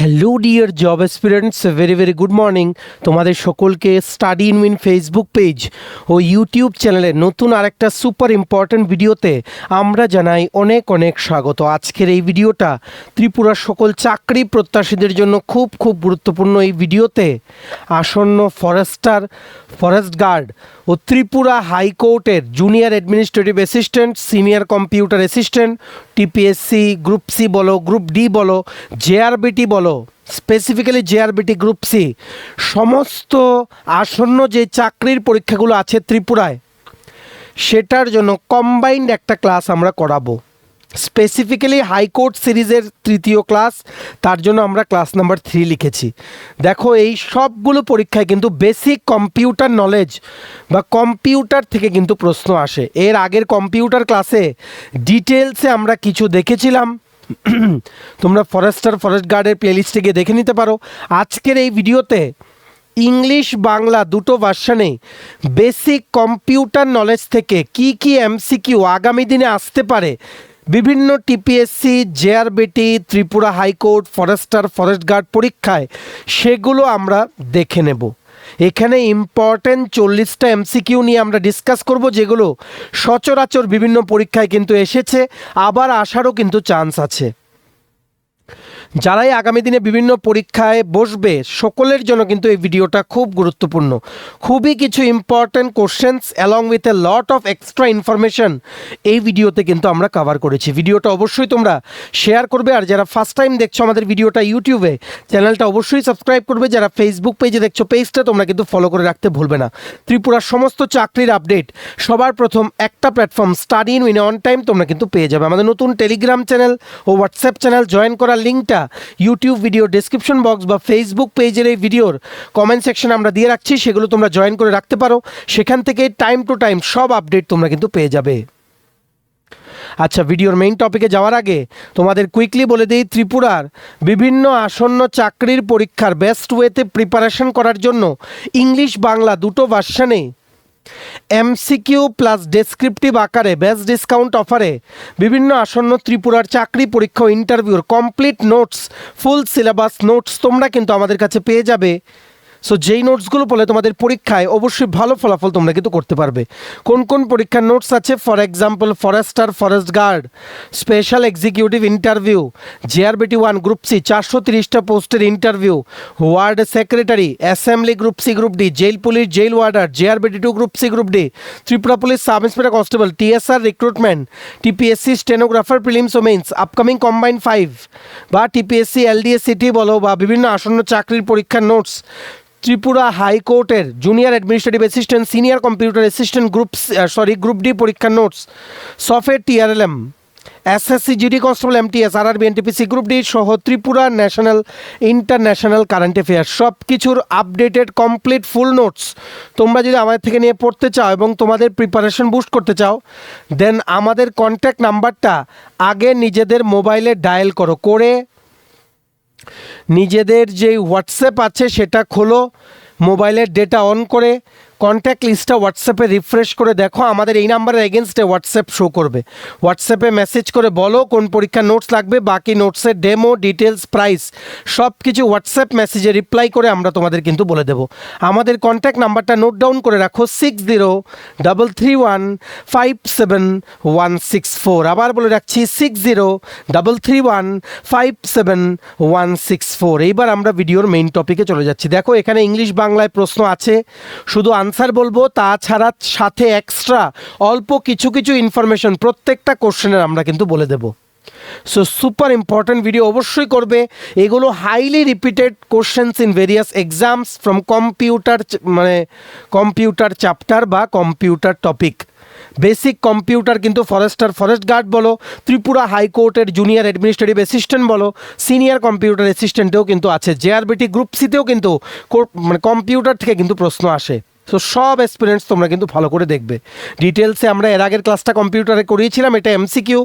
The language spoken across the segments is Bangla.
Hello dear job aspirants, very good morning. তোমাদের সকলকে study in win Facebook page ও ইউটিউব চ্যানেলে নতুন আরেকটা সুপার ইম্পর্ট্যান্ট ভিডিওতে আমরা জানাই অনেক অনেক স্বাগত। আজকের এই ভিডিওটা ত্রিপুরার সকল চাকরি প্রত্যাশীদের জন্য খুব গুরুত্বপূর্ণ। এই ভিডিওতে আসন্ন ফরেস্ট গার্ড ও ত্রিপুরা হাইকোর্টের junior administrative assistant, senior computer assistant, TPSC group C বলো, গ্রুপ ডি বলো, জেআরবিটি বলো, স্পেসিফিক্যালি জেআরবিটি গ্রুপ সি, সমস্ত আসন্ন যে চাকরির পরীক্ষাগুলো আছে ত্রিপুরায় সেটার জন্য কম্বাইন্ড একটা ক্লাস আমরা করাবো। স্পেসিফিক্যালি হাইকোর্ট সিরিজের তৃতীয় ক্লাস, তার জন্য আমরা ক্লাস নাম্বার 3 লিখেছি। দেখো, এই সবগুলো পরীক্ষায় কিন্তু বেসিক কম্পিউটার নলেজ বা কম্পিউটার থেকে কিন্তু প্রশ্ন আসে। এর আগের কম্পিউটার ক্লাসে ডিটেলসে আমরা কিছু দেখেছিলাম, তোমরা ফরেস্ট গার্ডের প্লেলিস্টে গিয়ে দেখে নিতে পারো। আজকের এই ভিডিওতে ইংলিশ বাংলা দুটো ভার্সনে বেসিক কম্পিউটার নলেজ থেকে কি এমসিকিউ আগামী দিনে আসতে পারে বিভিন্ন TPSC, JRBT, Tripura high court, forest guard পরীক্ষায়, সেগুলো আমরা দেখে নেব। এখানে ইম্পর্টেন্ট 40টা এমসিকিউ নিয়ে আমরা ডিসকাস করব, যেগুলো সচরাচর বিভিন্ন পরীক্ষায় কিন্তু এসেছে, আবার আসারও কিন্তু চান্স আছে। যারাই আগামী দিনে বিভিন্ন পরীক্ষায় বসবে সকলের জন্য কিন্তু এই ভিডিওটা খুব গুরুত্বপূর্ণ। খুবই কিছু important questions along with a lot of extra information এই ভিডিওতে কিন্তু আমরা কভার করেছি। ভিডিওটা অবশ্যই তোমরা শেয়ার করবে, আর যারা ফার্স্ট টাইম দেখছো আমাদের ভিডিওটা ইউটিউবে, চ্যানেলটা অবশ্যই সাবস্ক্রাইব করবে। যারা ফেসবুক পেজে দেখছো, পেজটা তোমরা কিন্তু ফলো করে রাখতে ভুলবে না। ত্রিপুরার সমস্ত চাকরির আপডেট সবার প্রথম একটা platform study in win on time তোমরা কিন্তু পেয়ে যাবে। আমাদের নতুন টেলিগ্রাম চ্যানেল ও হোয়াটসঅ্যাপ চ্যানেল জয়েন করার লিঙ্কটা ইউটিউব ভিডিও ডেসক্রিপশন বক্স বা ফেসবুক পেজের এই ভিডিওর কমেন্ট সেকশনে আমরা দিয়ে রাখছি, সেগুলো তোমরা জয়েন করে রাখতে পারো। সেখান থেকে টাইম টু টাইম সব আপডেট তোমরা কিন্তু পেয়ে যাবে। আচ্ছা, ভিডিওর মেইন টপিকে যাওয়ার আগে তোমাদের কুইকলি বলে দিই, ত্রিপুরার বিভিন্ন আসন্ন চাকরির পরীক্ষার বেস্ট ওয়েতে প্রিপারেশন করার জন্য ইংলিশ বাংলা দুটো ভার্সনে এমসিকিউ প্লাস ডেসক্রিপটিভ আকারে বেস্ট ডিসকাউন্ট অফারে বিভিন্ন আসন্ন ত্রিপুরার চাকরি পরীক্ষা ও ইন্টারভিউর complete notes, full syllabus notes তোমরা কিন্তু আমাদের কাছে পেয়ে যাবে। সো যেই নোটসগুলো পড়লে তোমাদের পরীক্ষায় অবশ্যই ভালো ফলাফল তোমরা কিন্তু করতে পারবে। কোন পরীক্ষার নোটস আছে? For example, forest guard special executive interview, JRBT 1 group C 430টা পোস্টের interview, ward secretary, assembly group C group D, jail police jail warder, JRBT 2 group C group D, Tripura police sub inspector constable, TSR recruitment, TPSC stenographer prelims ও মেইনস, আপকামিং কম্বাইন্ড 5 বা টিপিএসসি এলডিএস সিটি বলো, বা বিভিন্ন আসন্ন চাকরির পরীক্ষার নোটস, ত্রিপুরা হাইকোর্টের junior administrative assistant, senior computer assistant group D পরীক্ষার notes, software TRLM, SSC GD constable, MTS, RRB, NTPC group D সহ Tripura national international current affairs সব কিছুর আপডেটেড কমপ্লিট ফুল নোটস তোমরা যদি আমাদের থেকে নিয়ে পড়তে চাও এবং তোমাদের প্রিপারেশন বুস্ট করতে চাও, দেন আমাদের কন্ট্যাক্ট নাম্বারটা আগে নিজেদের মোবাইলে ডায়াল করে নিজেদের যে হোয়াটসঅ্যাপ আছে সেটা খোলো, মোবাইলের ডেটা অন করে কন্ট্যাক্ট লিস্টটা হোয়াটসঅ্যাপে রিফ্রেশ করে দেখো, আমাদের এই নাম্বারের এগেনস্টে হোয়াটসঅ্যাপ শো করবে। হোয়াটসঅ্যাপে মেসেজ করে বলো কোন পরীক্ষার নোটস লাগবে, বাকি নোটসের ডেমো ডিটেলস প্রাইস সব কিছু হোয়াটসঅ্যাপ মেসেজে রিপ্লাই করে আমরা তোমাদের কিন্তু বলে দেবো। আমাদের কন্ট্যাক্ট নাম্বারটা নোট ডাউন করে রাখো, 6033157164। আবার বলে রাখছি 6033157164। এইবার আমরা ভিডিওর মেইন টপিকে চলে যাচ্ছি। দেখো, এখানে ইংলিশ বাংলায় প্রশ্ন আছে, শুধু আনসার বলবো, তাছাড়া সাথে এক্সট্রা অল্প কিছু ইনফরমেশন প্রত্যেকটা কোশ্চেনের আমরা কিন্তু বলে দেব। সো সুপার ইম্পর্ট্যান্ট ভিডিও অবশ্যই করবে। এগুলো highly repeated questions in various exams from computer chapter বা কম্পিউটার টপিক। বেসিক কম্পিউটার কিন্তু ফরেস্ট গার্ড বলো, ত্রিপুরা হাইকোর্টের জুনিয়র অ্যাডমিনিস্ট্রেটিভ অ্যাসিস্ট্যান্ট বলো, সিনিয়র কম্পিউটার অ্যাসিস্ট্যান্টেও কিন্তু আছে, জেআরবিটি গ্রুপ সিতেও কিন্তু কম্পিউটার থেকে কিন্তু প্রশ্ন আসে। সো সব এক্সপিরিয়েন্স তোমরা কিন্তু ভালো করে দেখবে। ডিটেলসে আমরা এর আগের ক্লাসটা কম্পিউটারে করিয়েছিলাম, এটা এমসিকিউ।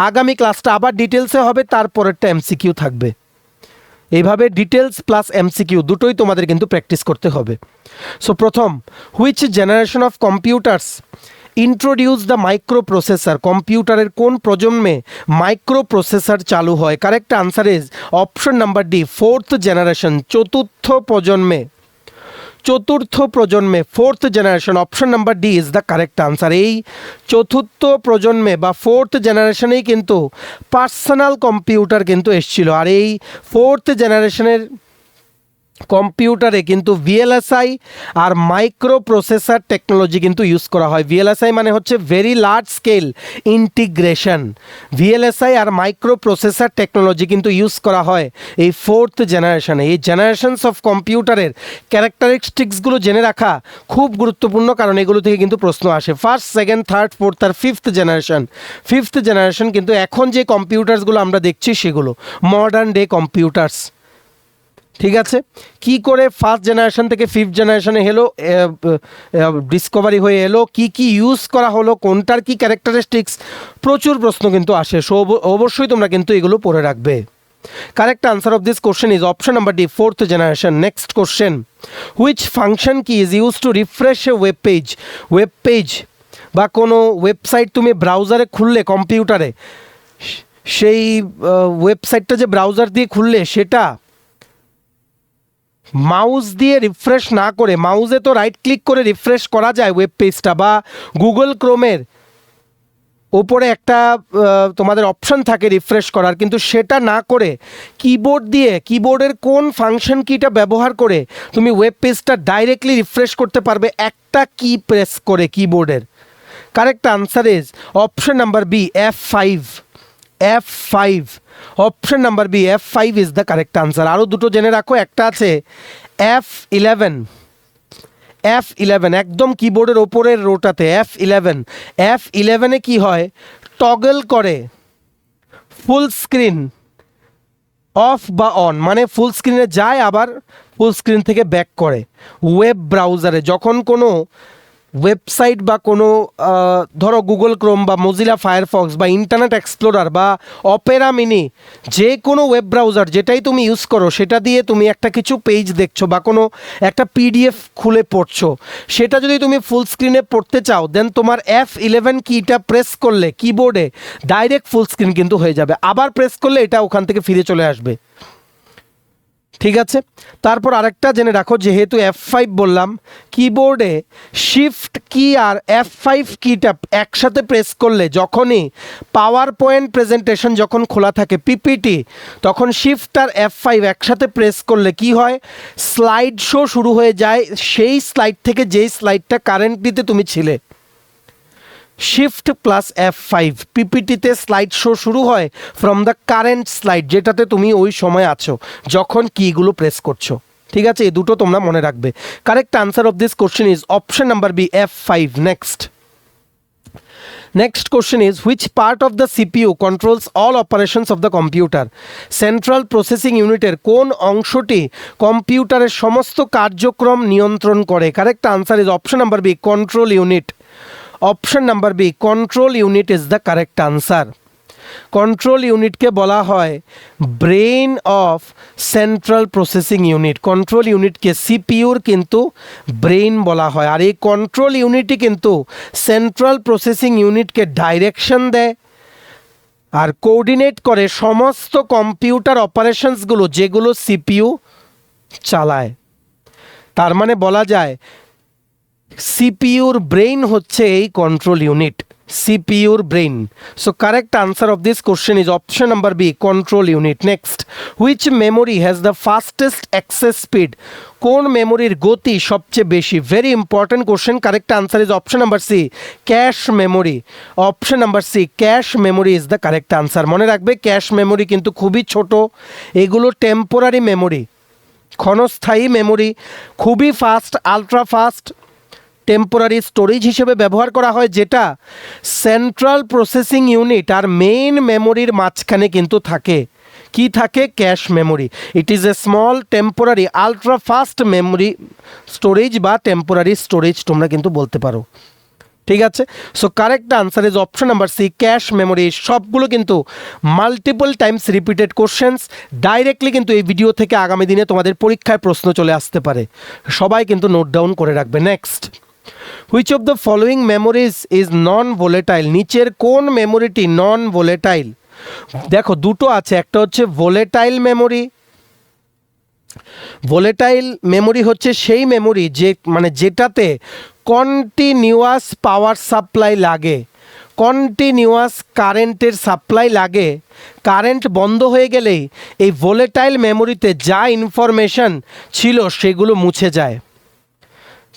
আগামী ক্লাসটা আবার ডিটেলসে হবে, তারপরেরটা এমসিকিউ থাকবে। এইভাবে ডিটেলস প্লাস এমসিকিউ দুটোই তোমাদের কিন্তু প্র্যাকটিস করতে হবে। সো প্রথম, which generation of computers introduce the micro processor, কম্পিউটারের কোন প্রজন্মে মাইক্রো প্রসেসর চালু হয়? Correct answer is option number D, fourth generation, চতুর্থ প্রজন্মে fourth generation. Option number D is the correct answer. এই চতুর্থ প্রজন্মে বা ফোর্থ জেনারেশনেই কিন্তু পার্সোনাল কম্পিউটার কিন্তু এসেছিল, আর এই ফোর্থ জেনারেশনের কম্পিউটারে কিন্তু ভিএলএসআই আর মাইক্রো প্রসেসর টেকনোলজি কিন্তু ইউজ করা হয়। ভিএলএসআই মানে হচ্ছে very large scale integration. VLSI আর মাইক্রো প্রসেসর টেকনোলজি কিন্তু ইউজ করা হয় এই ফোর্থ জেনারেশনে। এই জেনারেশনস অফ কম্পিউটারের ক্যারেক্টারিস্টিক্সগুলো জেনে রাখা খুব গুরুত্বপূর্ণ, কারণ এগুলো থেকে কিন্তু প্রশ্ন আসে। ফার্স্ট, সেকেন্ড, থার্ড, ফোর্থ আর ফিফথ জেনারেশন কিন্তু এখন যে কম্পিউটারসগুলো আমরা দেখছি সেগুলো মডার্ন ডে কম্পিউটার্স। ঠিক আছে, কি করে ফার্স্ট জেনারেশন থেকে ফিফথ জেনারেশনে এলো, ডিসকভারি হয়ে এলো, কি ইউজ করা হলো, কোনটার কি ক্যারেক্টারিস্টিক্স, প্রচুর প্রশ্ন কিন্তু আসে। সো অবশ্যই তোমরা কিন্তু এগুলো পড়ে রাখবে। Correct answer of this question is option number D, fourth generation. Next question, which function key is use to refresh a web page বা কোনো ওয়েবসাইট তুমি ব্রাউজারে খুললে কম্পিউটারে, সেই ওয়েবসাইটটা যে ব্রাউজার দিয়ে খুললে সেটা মাউস দিয়ে রিফ্রেশ না করে, মাউসে তো রাইট ক্লিক করে রিফ্রেশ করা যায় ওয়েব পেজটা, বা গুগল ক্রোমের ওপরে একটা তোমাদের অপশন থাকে রিফ্রেশ করার, কিন্তু সেটা না করে কিবোর্ডের কোন ফাংশন কিটা ব্যবহার করে তুমি ওয়েব পেজটা ডাইরেক্টলি রিফ্রেশ করতে পারবে একটা কি প্রেস করে কিবোর্ডের? Correct answer is option number B, F5। Option number B, F5 is the correct answer. আরও দুটো জেনে রাখো, একটা আছে F11 একদম কিবোর্ডের ওপরের রোটাতে F11 কি হয়, টগল করে ফুল স্ক্রিন অফ বা অন, মানে ফুল স্ক্রিনে যায় আবার ফুল স্ক্রিন থেকে ব্যাক করে। ওয়েব ব্রাউজারে যখন কোনো ওয়েবসাইট বা কোনো ধরো গুগল ক্রোম বা মোজিলা ফায়ারফক্স বা ইন্টারনেট এক্সপ্লোরার বা অপেরা মিনি, যে কোনো ওয়েব ব্রাউজার যেটাই তুমি ইউজ করো, সেটা দিয়ে তুমি একটা কিছু পেজ দেখছো বা কোনো একটা পিডিএফ খুলে পড়ছো, সেটা যদি তুমি ফুল স্ক্রিনে পড়তে চাও, দেন তোমার F11 কিটা প্রেস করলে কিবোর্ডে ডাইরেক্ট ফুল স্ক্রিন কিন্তু হয়ে যাবে, আবার প্রেস করলে এটা ওখান থেকে ফিরে চলে আসবে। ঠিক আছে, তারপর আরেকটা জেনে রাখো, যেহেতু F5 বললাম, কিবোর্ডে শিফট কি আর F5 কিটা একসাথে প্রেস করলে, যখনই পাওয়ার পয়েন্ট প্রেজেন্টেশন যখন খোলা থাকে পিপিটি, তখন শিফট আর F5 একসাথে প্রেস করলে কি হয়, স্লাইড শো শুরু হয়ে যায় সেই স্লাইড থেকে যেই স্লাইডটা কারেন্টলিতে তুমি ছিলে। শিফট প্লাস F5, পিপিটিতে স্লাইড শো শুরু হয় ফ্রম দ্য কারেন্ট স্লাইড, যেটাতে তুমি ওই সময় আছো যখন কিগুলো প্রেস করছো। ঠিক আছে, এই দুটো তোমরা মনে রাখবে। Correct answer of this question is option number B, F5। Next question is, which part of the CPU controls all operations of the computer? Central processing ইউনিটের কোন অংশটি কম্পিউটারের সমস্ত কার্যক্রম নিয়ন্ত্রণ করে? Correct answer is option number B, control unit. Option number B, control unit is the correct answer. Control ইউনিটকে বলা হয় brain of central processing unit. Control ইউনিটকে সিপিইউর কিন্তু ব্রেইন বলা হয়, আর এই কন্ট্রোল ইউনিটই কিন্তু সেন্ট্রাল প্রসেসিং ইউনিটকে ডাইরেকশন দেয় আর কোঅর্ডিনেট করে সমস্ত কম্পিউটার অপারেশনসগুলো যেগুলো সিপিইউ চালায়। তার মানে বলা যায় সিপিইউর ব্রেইন হচ্ছে এই কন্ট্রোল ইউনিট, সিপিইউর brain. So correct answer of this question is option number B, control unit. Next, which memory has the fastest access speed? কোন মেমোরির গতি সবচেয়ে বেশি? Very important question. Correct answer is option number C, cache memory. Option number C, cache memory is the correct answer. মনে রাখবে, ক্যাশ মেমোরি কিন্তু খুবই ছোট, এগুলো টেম্পোরারি মেমোরি, ক্ষণস্থায়ী মেমোরি, খুবই fast, ultra fast temporary storage হিসেবে ব্যবহার করা হয়, যেটা সেন্ট্রাল প্রসেসিং ইউনিট আর মেইন মেমোরির মাঝখানে কিন্তু থাকে। কি থাকে? Cache memory. It is a small temporary ultra fast memory storage বা টেম্পোরারি স্টোরেজ তোমরা কিন্তু বলতে পারো। ঠিক আছে, so correct answer is option number C, cache memory. সবগুলো কিন্তু multiple times repeated questions, directly কিন্তু এই ভিডিও থেকে আগামী দিনে তোমাদের পরীক্ষায় প্রশ্ন চলে আসতে পারে, সবাই কিন্তু নোট ডাউন করে রাখবে। Next, which of the following memories is non volatile, নিচের কোন মেমোরিটি নন ভোলেটাইল? দেখো দুটো আছে, একটা হচ্ছে ভোলেটাইল মেমোরি। ভোলেটাইল মেমোরি হচ্ছে সেই মেমোরি যে মানে যেটাতে কন্টিনিউয়াস পাওয়ার সাপ্লাই লাগে, কন্টিনিউয়াস কারেন্টের সাপ্লাই লাগে। কারেন্ট বন্ধ হয়ে গেলেই এই ভোলেটাইল মেমোরিতে যা ইনফরমেশন ছিল সেগুলো মুছে যায়।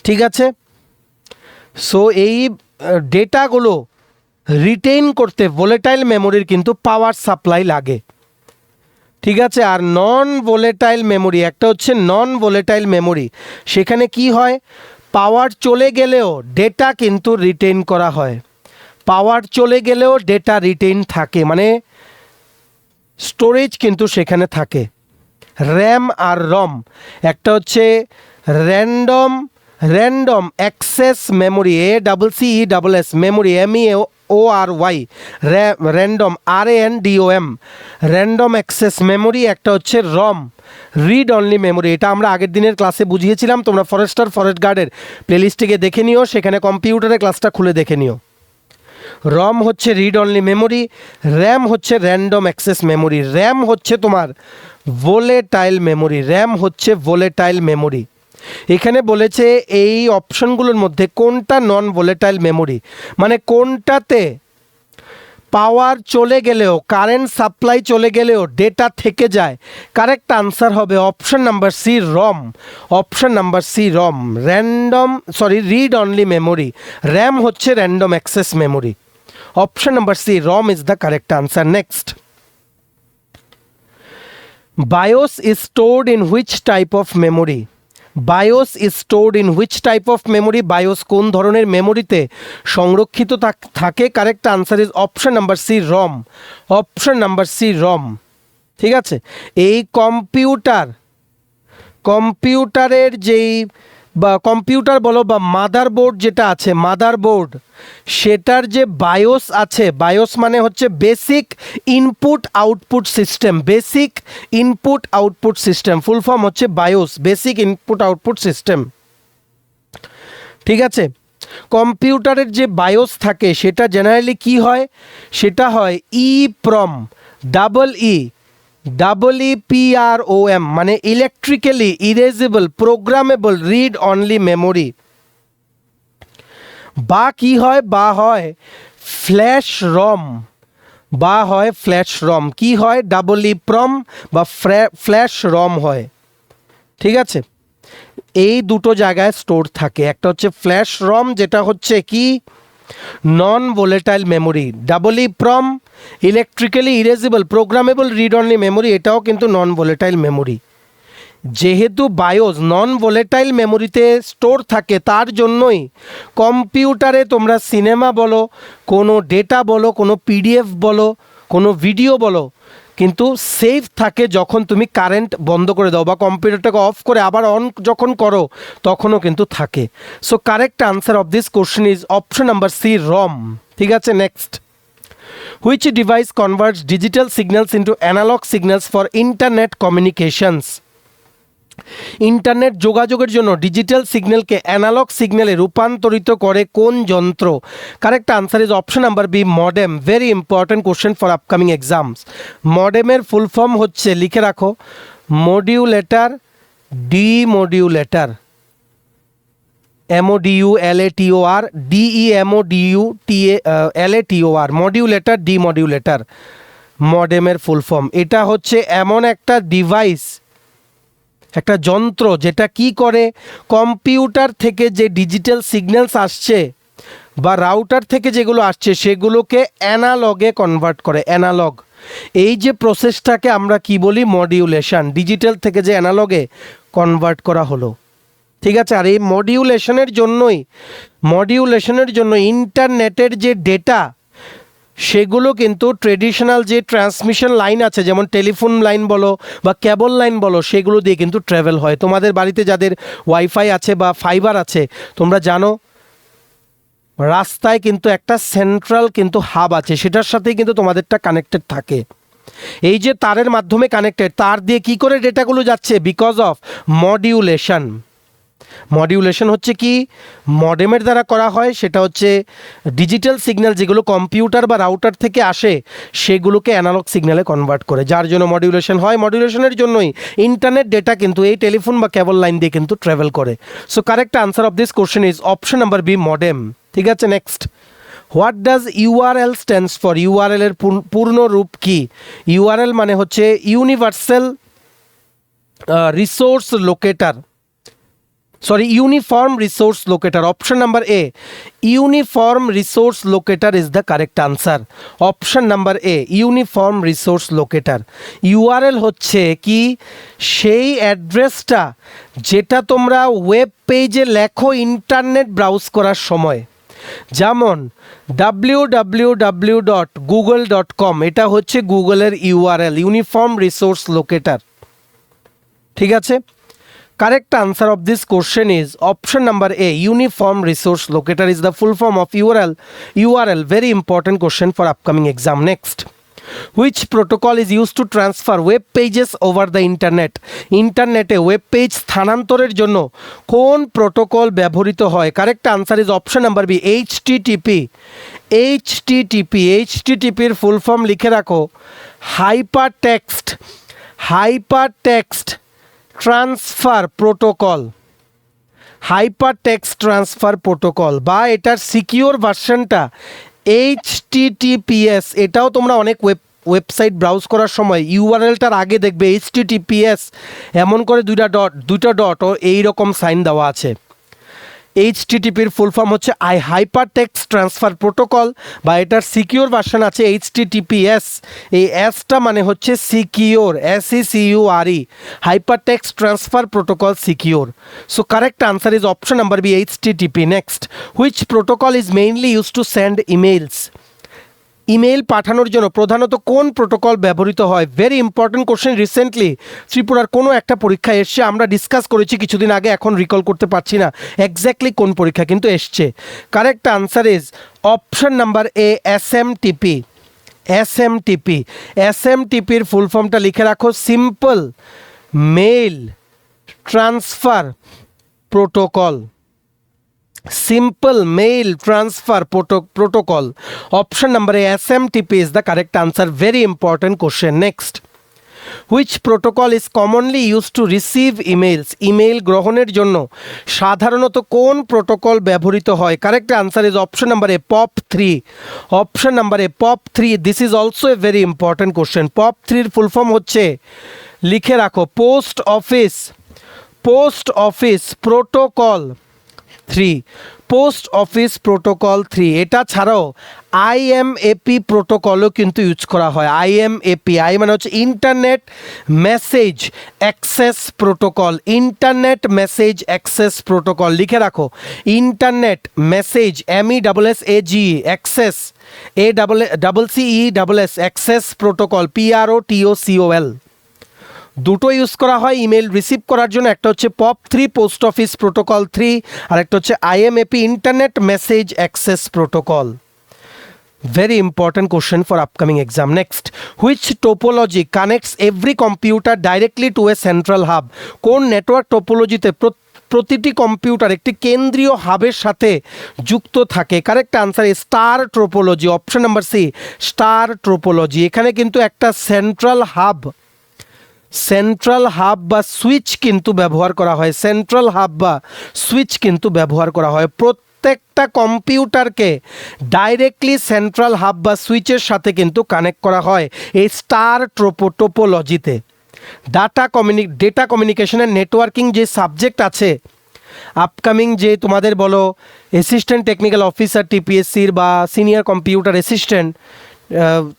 ঠিক আছে, সো এই ডেটাগুলো রিটেইন করতে ভোলেটাইল মেমোরির কিন্তু পাওয়ার সাপ্লাই লাগে। ঠিক আছে, আর নন ভোলেটাইল মেমোরি, একটা হচ্ছে নন ভোলেটাইল মেমোরি, সেখানে কি হয়, পাওয়ার চলে গেলেও ডেটা কিন্তু রিটেইন করা হয়, পাওয়ার চলে গেলেও ডেটা রিটেইন থাকে, মানে স্টোরেজ কিন্তু সেখানে থাকে। র্যাম আর রম, একটা হচ্ছে random access memory, ACCESS memory, MEMORY, random RANDOM, random access memory. একটা হচ্ছে রম, রিড অনলি মেমোরি। এটা আমরা আগের দিনের ক্লাসে বুঝিয়েছিলাম, তোমরা ফরেস্ট গার্ডের প্লেলিস্টে দেখে নিও, সেখানে কম্পিউটারের ক্লাসটা খুলে দেখে নিও। রম হচ্ছে রিড অনলি মেমোরি, র্যাম হচ্ছে র্যান্ডম অ্যাক্সেস মেমোরি, র্যাম হচ্ছে তোমার ভোলেটাইল মেমোরি, র্যাম হচ্ছে ভোলেটাইল মেমোরি। এখানে বলেছে এই অপশনগুলোর মধ্যে কোনটা নন ভোলেটাইল মেমোরি, মানে কোনটাতে পাওয়ার চলে গেলেও, কারেন্ট সাপ্লাই চলে গেলেও ডেটা থেকে যায়। কারেক্ট আনসার হবে option number C, ROM. Option number C, ROM. Read only memory, RAM হচ্ছে random access memory. Option number C, ROM is the correct answer. Next, BIOS is stored in which type of memory? BIOS is stored in which type of memory? BIOS কোন ধরনের মেমোরিতে সংরক্ষিত থাকে? Correct answer is option number C, ROM. Option number C, ROM. ঠিক আছে, এই কম্পিউটারের যেই বা কম্পিউটার বলো বা মাদারবোর্ড যেটা আছে, মাদারবোর্ড, সেটার যে বায়োস আছে, বায়োস মানে হচ্ছে basic input output system, basic input output system, full form হচ্ছে BIOS, basic input output system. ঠিক আছে, কম্পিউটারের যে বায়োস থাকে সেটা জেনারেলি কি হয়, সেটা হয় EEPROM, EEPROM, মানে electrically erasable programmable read only memory. বা কি হয়, বা হয় ফ্ল্যাশ রম, বা হয় ফ্ল্যাশ রম। কি হয়, EEPROM বা ফ্ল্যাশ রম হয়। ঠিক আছে, এই দুটো জায়গায় স্টোর থাকে, একটা হচ্ছে ফ্ল্যাশ রম যেটা হচ্ছে কি non volatile memory, EEPROM electrically erasable programmable read only memory, এটাও কিন্তু নন ভোলেটাইল মেমোরি। যেহেতু বায়োস নন ভোলেটাইল মেমোরিতে স্টোর থাকে, তার জন্যই কম্পিউটারে তোমরা সিনেমা বলো, কোনো ডেটা বলো, কোনো PDF বলো, কোনো ভিডিও বলো, কিন্তু সেভ থাকে যখন তুমি কারেন্ট বন্ধ করে দাও বা কম্পিউটারটাকে অফ করে আবার অন যখন করো, তখনও কিন্তু থাকে। So correct answer of this question is option number C, ROM. ঠিক আছে, next, which device converts digital signals into analog signals for internet communications? Internet যোগাযোগের জন্য ডিজিটাল সিগন্যালকে অ্যানালগ সিগন্যালে রূপান্তরিত করে কোন যন্ত্র? Correct answer is option number B, modem. Very important question for upcoming exams. মডেমের ফুল ফর্ম হচ্ছে, লিখে রাখো, modulator demodulator, MODULATOR DEMODULATOR, modulator demodulator, মডেমের ফুল ফর্ম। এটা হচ্ছে এমন একটা ডিভাইস, একটা যন্ত্র যেটা কি করে, কম্পিউটার থেকে যে ডিজিটাল সিগন্যালস আসছে বা রাউটার থেকে যেগুলো আসছে সেগুলোকে অ্যানালগে কনভার্ট করে, অ্যানালগ। এই যে প্রসেসটাকে আমরা কি বলি, মডিউলেশন, ডিজিটাল থেকে যে অ্যানালগে কনভার্ট করা হলো। ঠিক আছে, আর এই মডিউলেশনের জন্য ইন্টারনেটের যে ডেটা, সেগুলো কিন্তু ট্রেডিশনাল যে ট্রান্সমিশন লাইন আছে, যেমন টেলিফোন লাইন বলো বা কেবল লাইন বলো, সেগুলো দিয়ে কিন্তু ট্রাভেল হয়। তোমাদের বাড়িতে যাদের ওয়াইফাই আছে বা ফাইবার আছে, তোমরা জানো রাস্তায় কিন্তু একটা সেন্ট্রাল কিন্তু হাব আছে, সেটার সাথেই কিন্তু তোমাদেরটা কানেক্টেড থাকে। এই যে তারের মাধ্যমে কানেক্টেড, তার দিয়ে কি করে ডেটাগুলো যাচ্ছে, বিকজ অফ মডিউলেশন। মডিউলেশন হচ্ছে কি মডেমের দ্বারা করা হয়, সেটা হচ্ছে ডিজিটাল সিগন্যাল যেগুলো কম্পিউটার বা রাউটার থেকে আসে সেগুলোকে অ্যানালগ সিগন্যালে কনভার্ট করে, যার জন্য মডিউলেশন হয়। মডিউলেশনের জন্যই ইন্টারনেট ডেটা কিন্তু এই টেলিফোন বা কেবল লাইন দিয়ে কিন্তু ট্রাভেল করে। So correct answer of this question is option number B, modem. ঠিক আছে, next, what does URL stands for? URL এর পূর্ণ রূপ কি? ইউআরএল মানে হচ্ছে universal resource locator, uniform resource locator. Option number A, uniform resource locator is the correct answer. Option number A, uniform resource locator. URL হচ্ছে কি সেই অ্যাড্রেসটা যেটা তোমরা ওয়েব পেজে লেখো ইন্টারনেট ব্রাউজ করার সময়, যেমন www.google.com, এটা হচ্ছে গুগলের ইউআরএল, ইউনিফর্ম রিসোর্স লোকেটার। ঠিক আছে, correct answer of this question is option number A, uniform resource locator is the full form of URL. Very important question for upcoming exam. Next, which protocol is used to transfer web pages over the internet? ইন্টারনেটে ওয়েব পেজ স্থানান্তরের জন্য কোন প্রোটোকল ব্যবহৃত হয়? Correct answer is option number B, HTTP। HTTP এর ফুল ফর্ম লিখে রাখো, hypertext transfer protocol, hypertext transfer protocol, বা এটার সিকিউর ভার্সনটা HTTPS। এটাও তোমরা অনেক ওয়েবসাইট ব্রাউজ করার সময় ইউআরএলটার আগে দেখবে HTTPS এমন করে দুইটা ডট ও এইরকম সাইন দেওয়া আছে। HTTPর ফুল ফর্ম হচ্ছে হাইপারটেক্সট ট্রান্সফার প্রোটোকল, বা এটার সিকিউর ভার্সন আছে HTTPS। এই এসটা মানে হচ্ছে secure, SECURE, hypertext transfer protocol secure. So correct answer is option number B, HTTP। Next, which protocol is mainly use to send emails? Email পাঠানোর জন্য প্রধানত কোন প্রোটোকল ব্যবহৃত হয়? Very important question. রিসেন্টলি ত্রিপুরার কোনো একটা পরীক্ষা এসছে, আমরা ডিসকাস করেছি কিছুদিন আগে, এখন রিকল করতে পারছি না এক্স্যাক্টলি কোন পরীক্ষা, কিন্তু এসছে। Correct answer is option number A, SMTPর ফুল ফর্মটা লিখে রাখো, simple mail transfer protocol. Simple mail transfer protocol. Option number A, SMTP is the correct answer. Very important question. Next, which protocol is commonly used to receive emails? Email গ্রহণের জন্য সাধারণত কোন প্রোটোকল ব্যবহৃত হয়? Correct answer is option number A, POP3। Option number A, POP3। This is also a very important question. POP3 full form হচ্ছে, লিখে রাখো, post office protocol 3, post office protocol 3। এটা ছাড়াও IMAP প্রোটোকলও কিন্তু ইউজ করা হয়। IMAP, আই মানে হচ্ছে internet message access protocol, internet message access protocol. লিখে রাখো, internet message, MESSAG, access, ACCESS, access protocol, PROTOCOL। দুটো ইউজ করা হয় ইমেল রিসিভ করার জন্য, একটা হচ্ছে POP3 পোস্ট অফিস প্রোটোকল 3, আর একটা হচ্ছে IMAP internet message access protocol. Very important question for upcoming exam. Next, which topology connects every computer directly to a central hub? কোন নেটওয়ার্ক টোপোলজিতে প্রতিটি কম্পিউটার একটি কেন্দ্রীয় হাবের সাথে যুক্ত থাকে? Correct answer is star topology. Option number C, star topology. এখানে কিন্তু একটা সেন্ট্রাল হাব বা সুইচ কিন্তু ব্যবহার করা হয়, প্রত্যেকটা কম্পিউটারকে ডাইরেক্টলি সেন্ট্রাল হাব বা সুইচের সাথে কিন্তু কানেক্ট করা হয় এই স্টার টোপোলজিতে। ডেটা কমিউনিকেশনের নেটওয়ার্কিং যে সাবজেক্ট আছে, আপকামিং যে তোমাদের বলো অ্যাসিস্ট্যান্ট টেকনিক্যাল অফিসার TPSCর, বা সিনিয়র কম্পিউটার অ্যাসিস্ট্যান্ট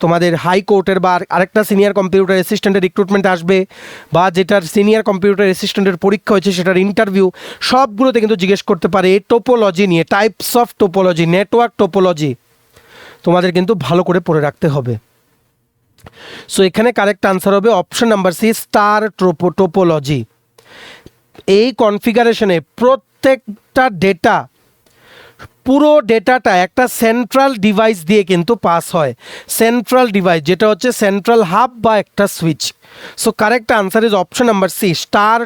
তোমাদের হাইকোর্টের, বা আরেকটা সিনিয়র কম্পিউটার অ্যাসিস্ট্যান্টের রিক্রুটমেন্ট আসবে, বা যেটার সিনিয়র কম্পিউটার অ্যাসিস্ট্যান্টের পরীক্ষা হয়েছে সেটার ইন্টারভিউ, সবগুলোতে কিন্তু জিজ্ঞেস করতে পারে এই টোপোলজি নিয়ে, types of topology, network topology তোমাদের কিন্তু ভালো করে পড়ে রাখতে হবে। সো এখানে কারেক্ট আনসার হবে option number C, star topology. এই কনফিগারেশনে প্রত্যেকটা ডেটা, পুরো ডেটাটা একটা সেন্ট্রাল ডিভাইস দিয়ে কিন্তু পাস হয়, সেন্ট্রাল ডিভাইস যেটা হচ্ছে সেন্ট্রাল হাব বা একটা switch. So correct answer is option number C, star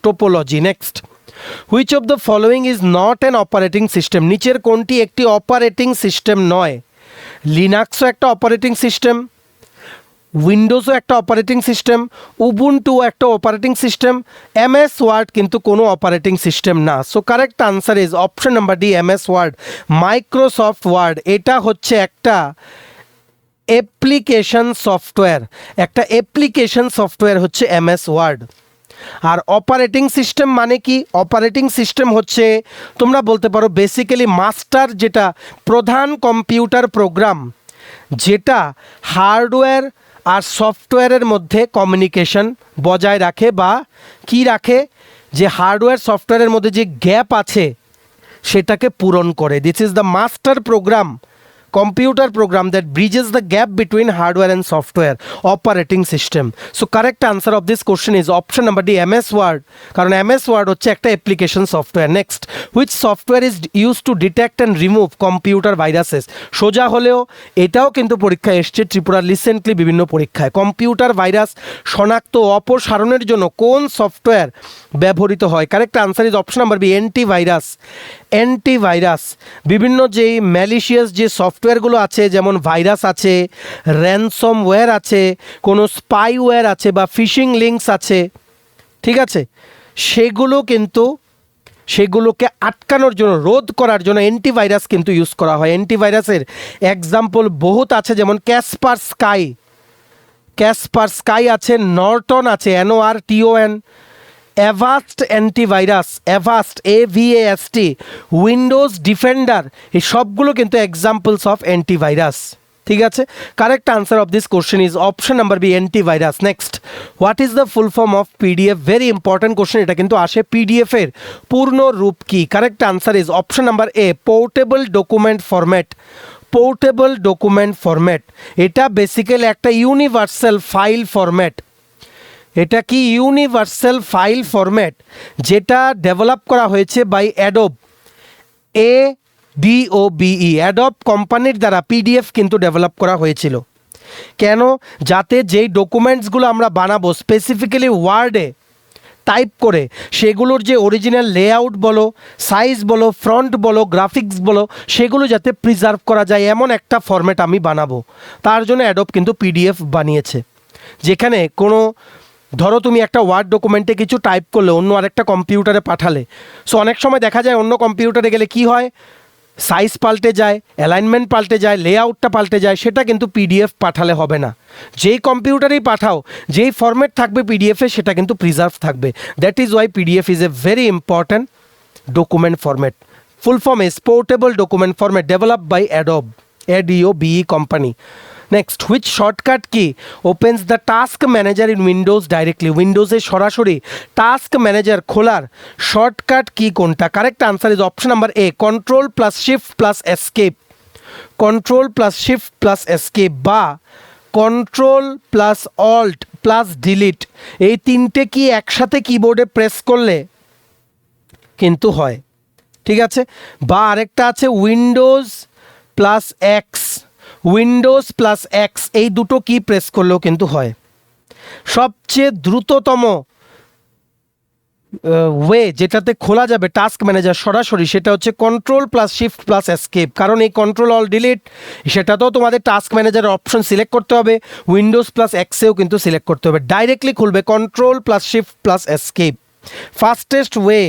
topology. Next, which of the following is not an operating system, নিচের কোনটি একটি অপারেটিং সিস্টেম নয়? লিনাক্সও একটা অপারেটিং সিস্টেম, উইন্ডোজও একটা অপারেটিং সিস্টেম, উবুন্টুও একটা অপারেটিং সিস্টেম, এমএস ওয়ার্ড কিন্তু কোনো অপারেটিং সিস্টেম না। So correct answer is option number D, MS Word. Microsoft Word এটা হচ্ছে একটা অ্যাপ্লিকেশন সফটওয়্যার, একটা অ্যাপ্লিকেশন সফটওয়্যার হচ্ছে এমএস ওয়ার্ড। আর অপারেটিং সিস্টেম মানে কি? অপারেটিং সিস্টেম হচ্ছে, তোমরা বলতে পারো বেসিক্যালি মাস্টার, যেটা প্রধান কম্পিউটার প্রোগ্রাম, যেটা হার্ডওয়্যার আর সফটওয়্যারের মধ্যে কমিউনিকেশন বজায় রাখে, বা কি রাখে, যে হার্ডওয়্যার সফটওয়্যারের মধ্যে যে গ্যাপ আছে সেটাকে পূরণ করে। This is the master program, computer program that bridges the gap between hardware and software, operating system. So correct answer of this question is option number D, MS Word, কারণ MS Word হচ্ছে একটা application software. Next, which software is used to detect and remove computer viruses? সোজা হলেও এটাও কিন্তু পরীক্ষায় এসছে ত্রিপুরার রিসেন্টলি বিভিন্ন পরীক্ষায়। কম্পিউটার ভাইরাস শনাক্ত অপসারণের জন্য কোন সফটওয়্যার ব্যবহৃত হয়? Correct answer is option number B, antivirus. Antivirus বিভিন্ন যেই ম্যালিশিয়াস যে সফটওয়্যারগুলো আছে, যেমন ভাইরাস আছে, র্যানসমওয়্যার আছে, কোনো স্পাইওয়্যার আছে, বা ফিশিং লিঙ্কস আছে, ঠিক আছে, সেগুলোকে আটকানোর জন্য, রোধ করার জন্য অ্যান্টিভাইরাস কিন্তু ইউজ করা হয়। অ্যান্টিভাইরাসের এক্সাম্পল বহুত আছে, যেমন ক্যাসপার স্কাই আছে, নর্টন আছে, NORTON, Avast antivirus, Avast AVAST, Windows Defender, এই সবগুলো কিন্তু এক্সাম্পলস অফ অ্যান্টিভাইরাস। ঠিক আছে, correct answer of this question is option number B, antivirus. Next, what is the full form of PDF? Very important question, এটা কিন্তু আসে। PDF এর পূর্ণ রূপ কি? Correct answer is option number A, portable document format. Portable document format এটা বেসিক্যালি একটা ইউনিভার্সাল ফাইল ফরম্যাট। এটা কি? ইউনিভার্সাল ফাইল ফরম্যাট, যেটা ডেভেলপ করা হয়েছে বাই অ্যাডোব, ADOBE, অ্যাডোব কোম্পানির দ্বারা PDF কিন্তু ডেভেলপ করা হয়েছিল। কেন? যাতে যেই ডকুমেন্টসগুলো আমরা বানাবো স্পেসিফিক্যালি ওয়ার্ডে টাইপ করে, সেগুলোর যে অরিজিনাল লেআউট বলো, সাইজ বলো, ফ্রন্ট বলো, গ্রাফিক্স বলো, সেগুলো যাতে প্রিজার্ভ করা যায় এমন একটা ফরম্যাট আমি বানাবো। তার জন্য অ্যাডোব কিন্তু PDF বানিয়েছে, যেখানে কোনো, ধরো তুমি একটা ওয়ার্ড ডকুমেন্টে কিছু টাইপ করলে অন্য আরেকটা কম্পিউটারে পাঠালে, সো অনেক সময় দেখা যায় অন্য কম্পিউটারে গেলে কি হয়, সাইজ পাল্টে যায়, অ্যালাইনমেন্ট পাল্টে যায়, লেআউটটা পাল্টে যায়, সেটা কিন্তু PDF পাঠালে হবে না। যেই কম্পিউটারেই পাঠাও, যেই ফরম্যাট থাকবে PDF-এ সেটা কিন্তু প্রিজার্ভ থাকবে। That is why PDF is a very important document format. Full form is portable document format, developed by ADOBE company. Next, which shortcut key opens the task manager in windows directly? উইন্ডোজে সরাসরি টাস্ক ম্যানেজার খোলার শর্টকাট কি কোনটা? Correct answer is option number A, Ctrl+Shift+Escape। Ctrl+Shift+Escape বা Ctrl+Alt+Delete, এই তিনটে কি একসাথে কিবোর্ডে প্রেস করলে কিন্তু হয়। ঠিক আছে, বা আরেকটা আছে Windows+X, এই দুটো কি প্রেস করলেও কিন্তু হয়। সবচেয়ে দ্রুততম ওয়ে যেটাতে খোলা যাবে টাস্ক ম্যানেজার সরাসরি, সেটা হচ্ছে Ctrl+Shift+Escape, কারণ এই Ctrl+Alt+Delete সেটাতেও তোমাদের টাস্ক ম্যানেজারের অপশন সিলেক্ট করতে হবে, Windows+X-এও কিন্তু সিলেক্ট করতে হবে। ডাইরেক্টলি খুলবে Ctrl+Shift+Escape। Fastest way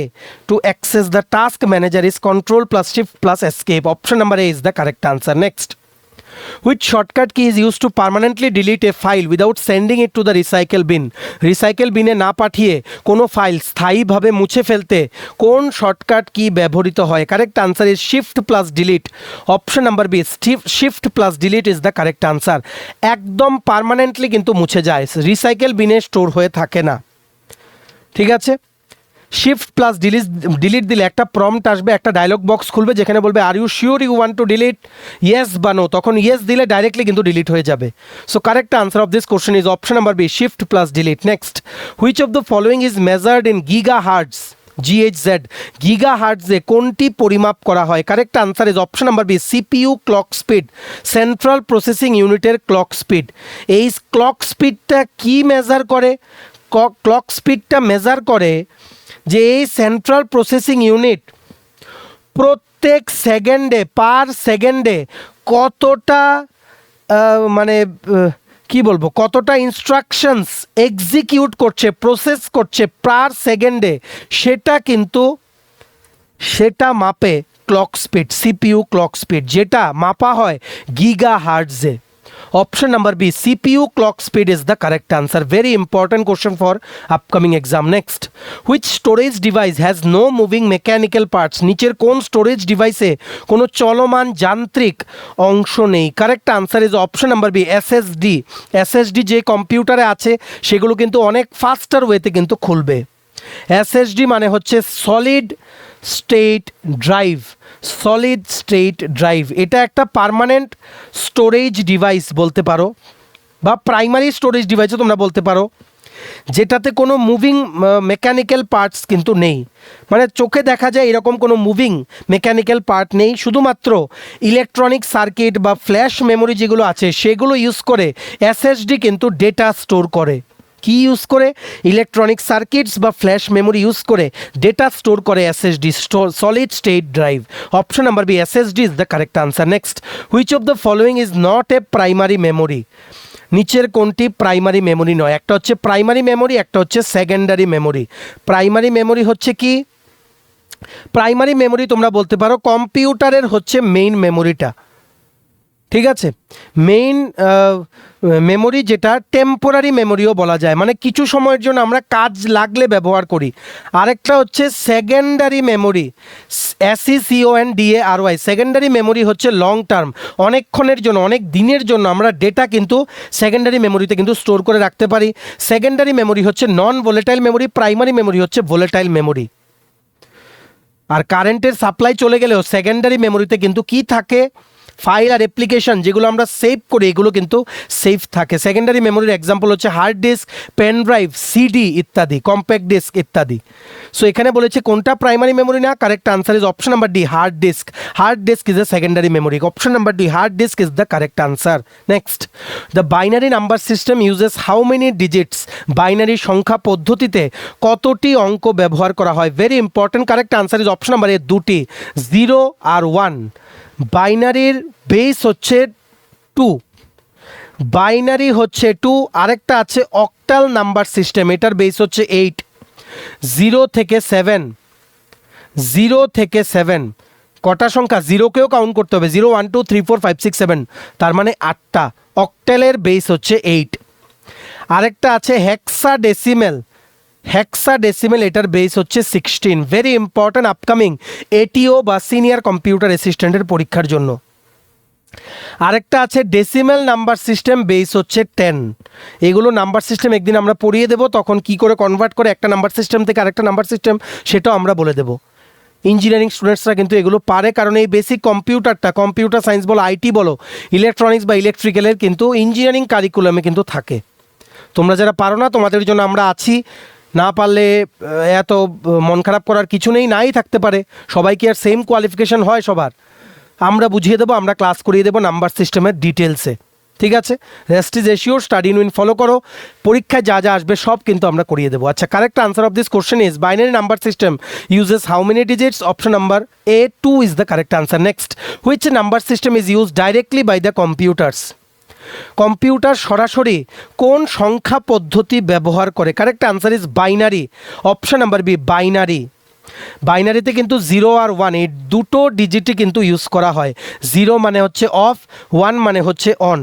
to access the task manager is Ctrl+Shift+Escape. Option number A is the correct answer. Next, which shortcut key is used to permanently delete a file without sending it to the recycle bin? Recycle bin-এ না পাঠিয়ে কোনো ফাইল স্থায়ীভাবে মুছে ফেলতে কোন শর্টকাট কি ব্যবহৃত হয়? Correct answer is Shift+Delete. Option number B, Shift+Delete is the correct answer. একদম পার্মানেন্টলি কিন্তু মুছে যায়, রিসাইকেল বিনে স্টোর হয়ে থাকে না। ঠিক আছে, Shift+Delete দিলে একটা প্রম্পট আসবে, একটা ডায়লগ বক্স খুলবে, যেখানে বলবে are you sure you want to delete, yes বা নো, তখন ইয়েস দিলে ডাইরেক্টলি কিন্তু ডিলিট হয়ে যাবে। So correct answer of this question is option number B, Shift+Delete. Next, which of the following is measured in GHz? গিগাহার্টজে কোনটি পরিমাপ করা হয়? Correct answer is option number B, CPU clock speed, central processing ইউনিটের ক্লক স্পিড। এই ক্লক স্পিডটা কি মেজার করে? ক্লক স্পিডটা মেজার করে যে এই সেন্ট্রাল প্রসেসিং ইউনিট প্রত্যেক সেকেন্ডে পার সেকেন্ডে কতটা মানে কি বলবো কতটা ইনস্ট্রাকশনস এক্সিকিউট করছে, প্রসেস করছে পার সেকেন্ডে, সেটা মাপে clock speed, CPU clock speed, যেটা মাপা হয় গিগা হার্টজে। Option number B, CPU clock speed is the correct answer. Very important question for upcoming exam. Next, which storage device has no moving mechanical parts? নিচের কোন স্টোরেজ ডিভাইসে কোনো চলমান যান্ত্রিক অংশ নেই? Correct answer is option number B, SSD। SSD যে কম্পিউটারে আছে সেগুলো কিন্তু অনেক ফাস্টার ওয়েতে কিন্তু খুলবে। SSD মানে হচ্ছে solid state drive, solid state drive. এটা একটা পার্মানেন্ট স্টোরেজ ডিভাইস বলতে পারো, বা প্রাইমারি স্টোরেজ ডিভাইসও তোমরা বলতে পারো, যেটাতে কোনো মুভিং মেকানিক্যাল পার্টস কিন্তু নেই। মানে চোখে দেখা যায় এরকম কোনো মুভিং মেকানিক্যাল পার্ট নেই, শুধুমাত্র ইলেকট্রনিক সার্কিট বা ফ্ল্যাশ মেমোরি যেগুলো আছে সেগুলো ইউজ করে SSD কিন্তু ডেটা স্টোর করে। কি ইউজ করে? ইলেকট্রনিক সার্কিটস বা ফ্ল্যাশ মেমোরি ইউজ করে ডেটা স্টোর করে SSD, solid state drive. Option number B, SSD is the correct answer. Next, which of the following is not a primary memory? নিচের কোনটি প্রাইমারি মেমোরি নয়? একটা হচ্ছে প্রাইমারি মেমোরি, একটা হচ্ছে সেকেন্ডারি মেমোরি। প্রাইমারি মেমোরি হচ্ছে কি? প্রাইমারি মেমোরি তোমরা বলতে পারো কম্পিউটারের হচ্ছে মেইন মেমোরিটা, ঠিক আছে? মেইন মেমোরি যেটা টেম্পোরারি মেমোরিও বলা যায়, মানে কিছু সময়ের জন্য আমরা কাজ লাগলে ব্যবহার করি। আরেকটা হচ্ছে secondary memory, SECONDARY। Secondary memory হচ্ছে লং টার্ম, অনেকক্ষণের জন্য, অনেক দিনের জন্য আমরা ডেটা কিন্তু সেকেন্ডারি মেমোরিতে কিন্তু স্টোর করে রাখতে পারি। সেকেন্ডারি মেমোরি হচ্ছে নন ভোলেটাইল মেমোরি, প্রাইমারি মেমোরি হচ্ছে ভোলেটাইল মেমোরি। আর কারেন্টের সাপ্লাই চলে গেলেও সেকেন্ডারি মেমোরিতে কিন্তু কি থাকে? ফাইল আর অ্যাপ্লিকেশন যেগুলো আমরা সেভ করি এগুলো কিন্তু সেভ থাকে। সেকেন্ডারি মেমোরির এক্সাম্পল হচ্ছে hard disk, pen drive, CD ইত্যাদি, কম্প্যাক্ট ডিস্ক ইত্যাদি। সো এখানে বলেছে কোনটা প্রাইমারি মেমোরি না? Correct answer is option number D, hard disk. Hard disk is a secondary memory. Option number D, hard disk is the correct answer. Next, the binary number system uses how many digits? বাইনারি সংখ্যা পদ্ধতিতে কতটি অঙ্ক ব্যবহার করা হয়? Very important. Correct answer is option number A, 2টি, 0 আর 1। বাইনারির বেস হচ্ছে 2, বাইনারি হচ্ছে 2। আরেকটা আছে অক্টাল নাম্বার সিস্টেম, এটার বেস হচ্ছে 8। 0 থেকে 7, 0 থেকে 7 কটা সংখ্যা? 0কেও কাউন্ট করতে হবে, 0 1 2 3 4 5 6 7, তার মানে 8টা। অক্টালের বেস হচ্ছে 8। আরেকটা আছে হেক্সাডেসিমেল, হেক্সাডেসিমেল, এটার বেস হচ্ছে 16। ভেরি ইম্পর্ট্যান্ট আপকামিং ATO বা সিনিয়র কম্পিউটার অ্যাসিস্ট্যান্টের পরীক্ষার জন্য। আরেকটা আছে ডেসিমেল নাম্বার সিস্টেম, বেস হচ্ছে 10। এগুলো নাম্বার সিস্টেম একদিন আমরা পড়িয়ে দেবো, তখন কি করে কনভার্ট করে একটা নাম্বার সিস্টেম থেকে আরেকটা নাম্বার সিস্টেম সেটাও আমরা বলে দেবো। ইঞ্জিনিয়ারিং স্টুডেন্টসরা কিন্তু এগুলো পারে, কারণ এই বেসিক কম্পিউটারটা, কম্পিউটার সায়েন্স বলো, IT বলো, ইলেকট্রনিক্স বা ইলেকট্রিক্যালের কিন্তু ইঞ্জিনিয়ারিং কারিকুলামে কিন্তু থাকে। তোমরা যারা পারো না তোমাদের জন্য আমরা আছি, না পারলে এত মন খারাপ করার কিছু নেই, নাই থাকতে পারে, সবাই কি আর সেম কোয়ালিফিকেশন হয় সবার? আমরা বুঝিয়ে দেবো, আমরা ক্লাস করিয়ে দেবো নাম্বার সিস্টেমের ডিটেলসে, ঠিক আছে? Rest is assure, study in win follow করো, পরীক্ষায় যা যা আসবে সব কিন্তু আমরা করিয়ে দেবো। আচ্ছা, correct answer of this question is binary number system uses how many digits? Option number A, 2 is the correct answer. Next, which number system is use directly by the computers? Computer সরাসরি কোন সংখ্যা পদ্ধতি ব্যবহার করে? Correct answer is binary. Option number B, binary. বাইনারিতে কিন্তু 0 আর 1 এই দুটো ডিজিটই কিন্তু ইউজ করা হয়। 0 মানে হচ্ছে অফ, 1 মানে হচ্ছে অন,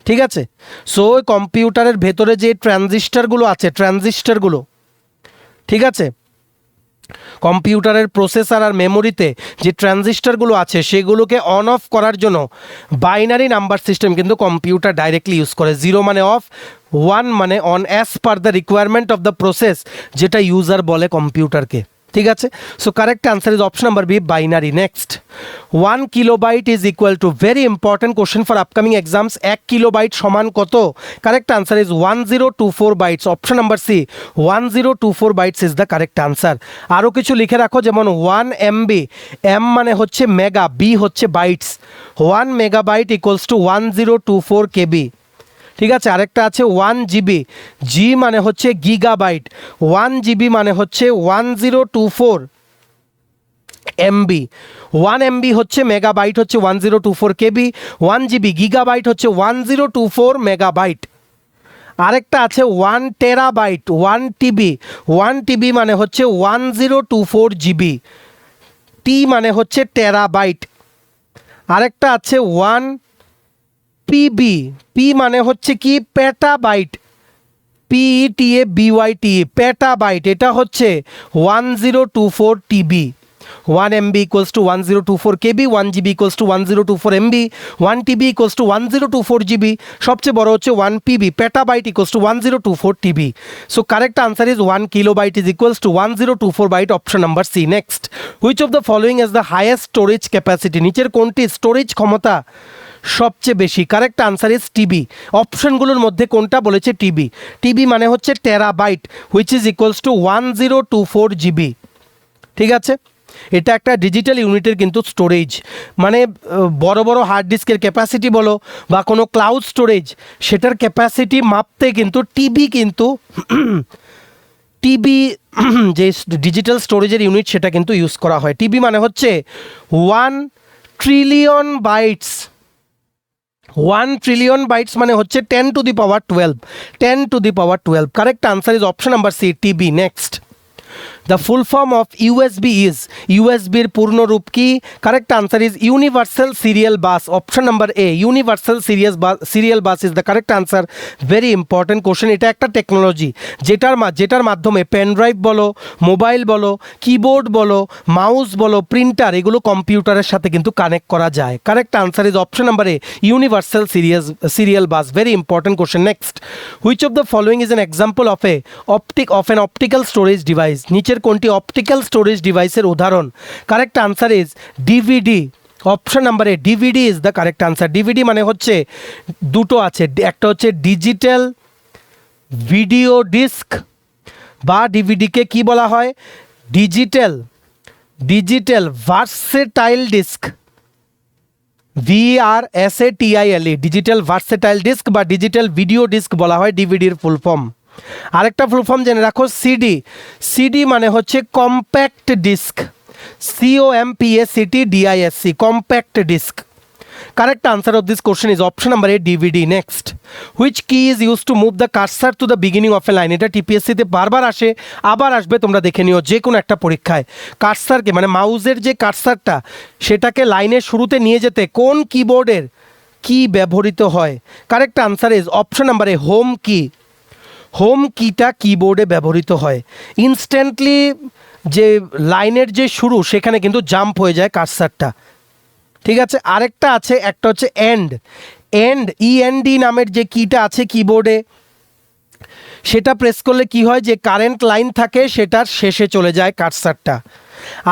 ঠিক আছে? সো কম্পিউটারের ভেতরে যে ট্রানজিস্টারগুলো আছে, ট্রানজিস্টারগুলো, ঠিক আছে, কম্পিউটারের প্রসেসর আর মেমোরিতে যে ট্রানজিস্টারগুলো আছে সেগুলোকে অন অফ করার জন্য বাইনারি নাম্বার সিস্টেম কিন্তু কম্পিউটার ডাইরেক্টলি ইউজ করে। 0 মানে অফ, 1 মানে on, as per the requirement of the process, যেটা ইউজার বলে কম্পিউটারকে, ঠিক আছে? So correct answer is option number B, binary. Next, 1 kilobyte is equal to, very important question for upcoming exams, 1 kilobyte সমান কত? Correct answer is 1024 bytes. Option number C, 1024 bytes is the correct answer. আরও কিছু লিখে রাখো, যেমন 1 MB, M মানে হচ্ছে মেগা, B হচ্ছে bytes, 1 megabyte equals to 1024 KB। ঠিক আছে, আরেকটা আছে 1 GB, জি মানে হচ্ছে গিগাবাইট, 1 GB মানে হচ্ছে 1024 MB, 1 MB হচ্ছে মেগাবাইট হচ্ছে 1024 KB, 1 GB গিগাবাইট হচ্ছে 1024 মেগাবাইট। আরেকটা আছে 1 TB, 1 TB, 1 TB মানে হচ্ছে 1024 GB, টি মানে হচ্ছে টেরাবাইট। আরেকটা আছে 1 PB, পি মানে হচ্ছে কি পেটাবাইট, PETABYT, পেটাবাইট, এটা হচ্ছে 1024 TB। 1 MB equals to 1024 KB, 1 GB equals to 1024 MB, 1 TB equals to 1024 GB, সবচেয়ে বড় হচ্ছে 1 PB, petabyte equals to 1024 TB. So correct answer is 1 kilobyte is equals to 1024 byte, option number C. Next, which of the following is the highest storage capacity? নিচের কোনটি স্টোরেজ ক্ষমতা সবচেয়ে বেশি? Correct answer is TB. অপশনগুলোর মধ্যে কোনটা বলেছে? টিবি। টিবি মানে হচ্ছে terabyte, which is equals to 1024 GB। ঠিক আছে, এটা একটা ডিজিটাল ইউনিটের কিন্তু স্টোরেজ, মানে বড় বড় হার্ড ডিস্কের ক্যাপাসিটি বলো বা কোনো ক্লাউড স্টোরেজ, সেটার ক্যাপাসিটি মাপতে কিন্তু টিবি যে ডিজিটাল স্টোরেজের ইউনিট সেটা কিন্তু ইউজ করা হয়। টিবি মানে হচ্ছে 1 ট্রিলিয়ন বাইটস। 1 ট্রিলিয়ন বাইটস মানে হচ্ছে 10 to the power 12, 10 to the power 12। Correct answer is option number C, TB. Next, the full form of USB is, ইউএসবির পূর্ণ রূপ কি? Correct answer is universal serial bus, option number A, universal serial bus is the correct answer. Very important question. এটা একটা টেকনোলজি যেটার মাধ্যমে পেন ড্রাইভ বলো, মোবাইল বলো, কিবোর্ড বলো, মাউস বলো, প্রিন্টার, এগুলো কম্পিউটারের সাথে কিন্তু কানেক্ট করা যায়। Correct answer is option number A, universal serial bus. Very important question. Next, which of the following is an example of an optical storage device? নিচের কোনটি অপটিক্যাল স্টোরেজ ডিভাইসের উদাহরণ? Correct answer is DVD, option number A, DVD is the correct answer. DVD মানে হচ্ছে দুটো আছে, একটা হচ্ছে ডিজিটাল ভিডিও ডিস্ক, বা ডিভিডিকে কি বলা হয়? Digital versatile disc, VRSATILE, digital versatile disc বা ডিজিটাল ভিডিও ডিস্ক বলা হয় ডিভিডির ফুল ফর্ম। আরেকটা ফুল ফর্ম জেনে রাখো, সিডি। সিডি মানে হচ্ছে compact disc, COMPACTDISC, compact disc. Correct answer of this question is option number A, DVD. Next, which key is use to move the cursor to the beginning of a line? এটা টিপিএসসিতে বারবার আসে, আবার আসবে, তোমরা দেখে নিও যে কোনো একটা পরীক্ষায়। কার্সারকে মানে মাউসের যে কার্সারটা, সেটাকে লাইনের শুরুতে নিয়ে যেতে কোন কিবোর্ডের কি ব্যবহৃত হয়? Correct answer is option number A, home কি। হোম কিটা কিবোর্ডে ব্যবহৃত হয়। ইনস্ট্যান্টলি যে লাইনের যে শুরু, সেখানে কিন্তু জাম্প হয়ে যায় কার্সারটা। ঠিক আছে, আরেকটা আছে, একটা হচ্ছে এন্ড। END নামের যে কিটা আছে কিবোর্ডে, সেটা প্রেস করলে কি হয়, যে কারেন্ট লাইন থাকে সেটার শেষে চলে যায় কার্সারটা।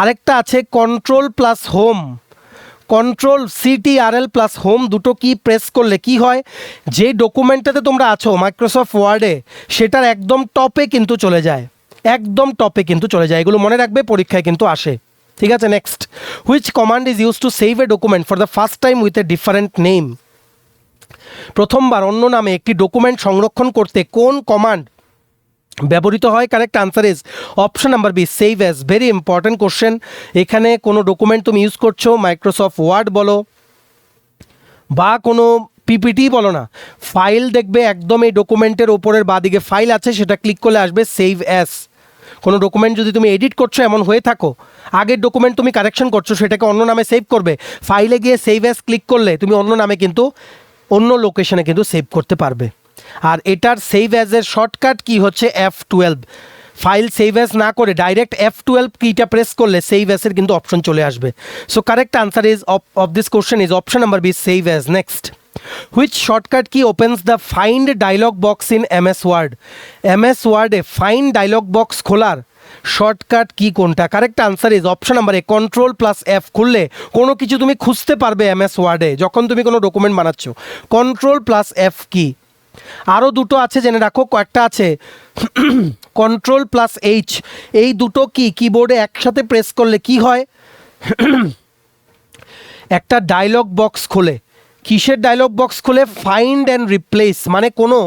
আরেকটা আছে control plus home, control CTRL plus home, দুটো কি প্রেস করলে কি হয়, যে ডকুমেন্টটাতে তোমরা আছো মাইক্রোসফট ওয়ার্ডে, সেটার একদম টপে কিন্তু চলে যায়, একদম টপে কিন্তু চলে যায়। এগুলো মনে রাখবে, পরীক্ষায় কিন্তু আসে। ঠিক আছে, next, which command is use to save A document for the first time with a different name? প্রথমবার অন্য নামে একটি ডকুমেন্ট সংরক্ষণ করতে কোন কমান্ড ব্যবহৃত হয়? Correct answer is option number B, save as. Very important question. এখানে কোনো ডকুমেন্ট তুমি ইউজ করছো, মাইক্রোসফট ওয়ার্ড বলো বা কোনো পিপিটি বলো না, ফাইল দেখবে একদম এই ডকুমেন্টের ওপরের বাঁদিকে ফাইল আছে, সেটা ক্লিক করলে আসবে সেভ অ্যাজ। কোনো ডকুমেন্ট যদি তুমি এডিট করছো, এমন হয়ে থাকো, আগের ডকুমেন্ট তুমি কারেকশন করছো, সেটাকে অন্য নামে সেভ করবে, ফাইলে গিয়ে সেভ অ্যাজ ক্লিক করলে তুমি অন্য নামে কিন্তু অন্য লোকেশনে কিন্তু সেভ করতে পারবে। আর এটার সেভ অ্যাজের শর্টকাট কি হচ্ছে F12। ফাইল সেভ অ্যাজ না করে ডাইরেক্ট F12 কিটা প্রেস করলে সেভ অ্যাজের কিন্তু অপশন চলে আসবে। So correct answer is of this question is option number B, save as. Next, which shortcut key opens the find dialog box in MS word? MS ওয়ার্ডে ফাইন্ড ডায়লগ বক্স খোলার শর্টকাট কি কোনটা? Correct answer is option number A, control plus F। খুললে কোনো কিছু তুমি খুঁজতে পারবে MS ওয়ার্ডে, যখন তুমি কোনো ডকুমেন্ট বানাচ্ছ, কন্ট্রোল প্লাস F কি। আরও দুটো আছে জেনে রাখো, কয়েকটা আছে, কন্ট্রোল প্লাস H। এই দুটো কি কিবোর্ডে একসাথে প্রেস করলে কি হয়, একটা ডায়লগ বক্স খোলে। কিসের ডায়লগ বক্স খুলে? ফাইন্ড অ্যান্ড রিপ্লেস, মানে কোনো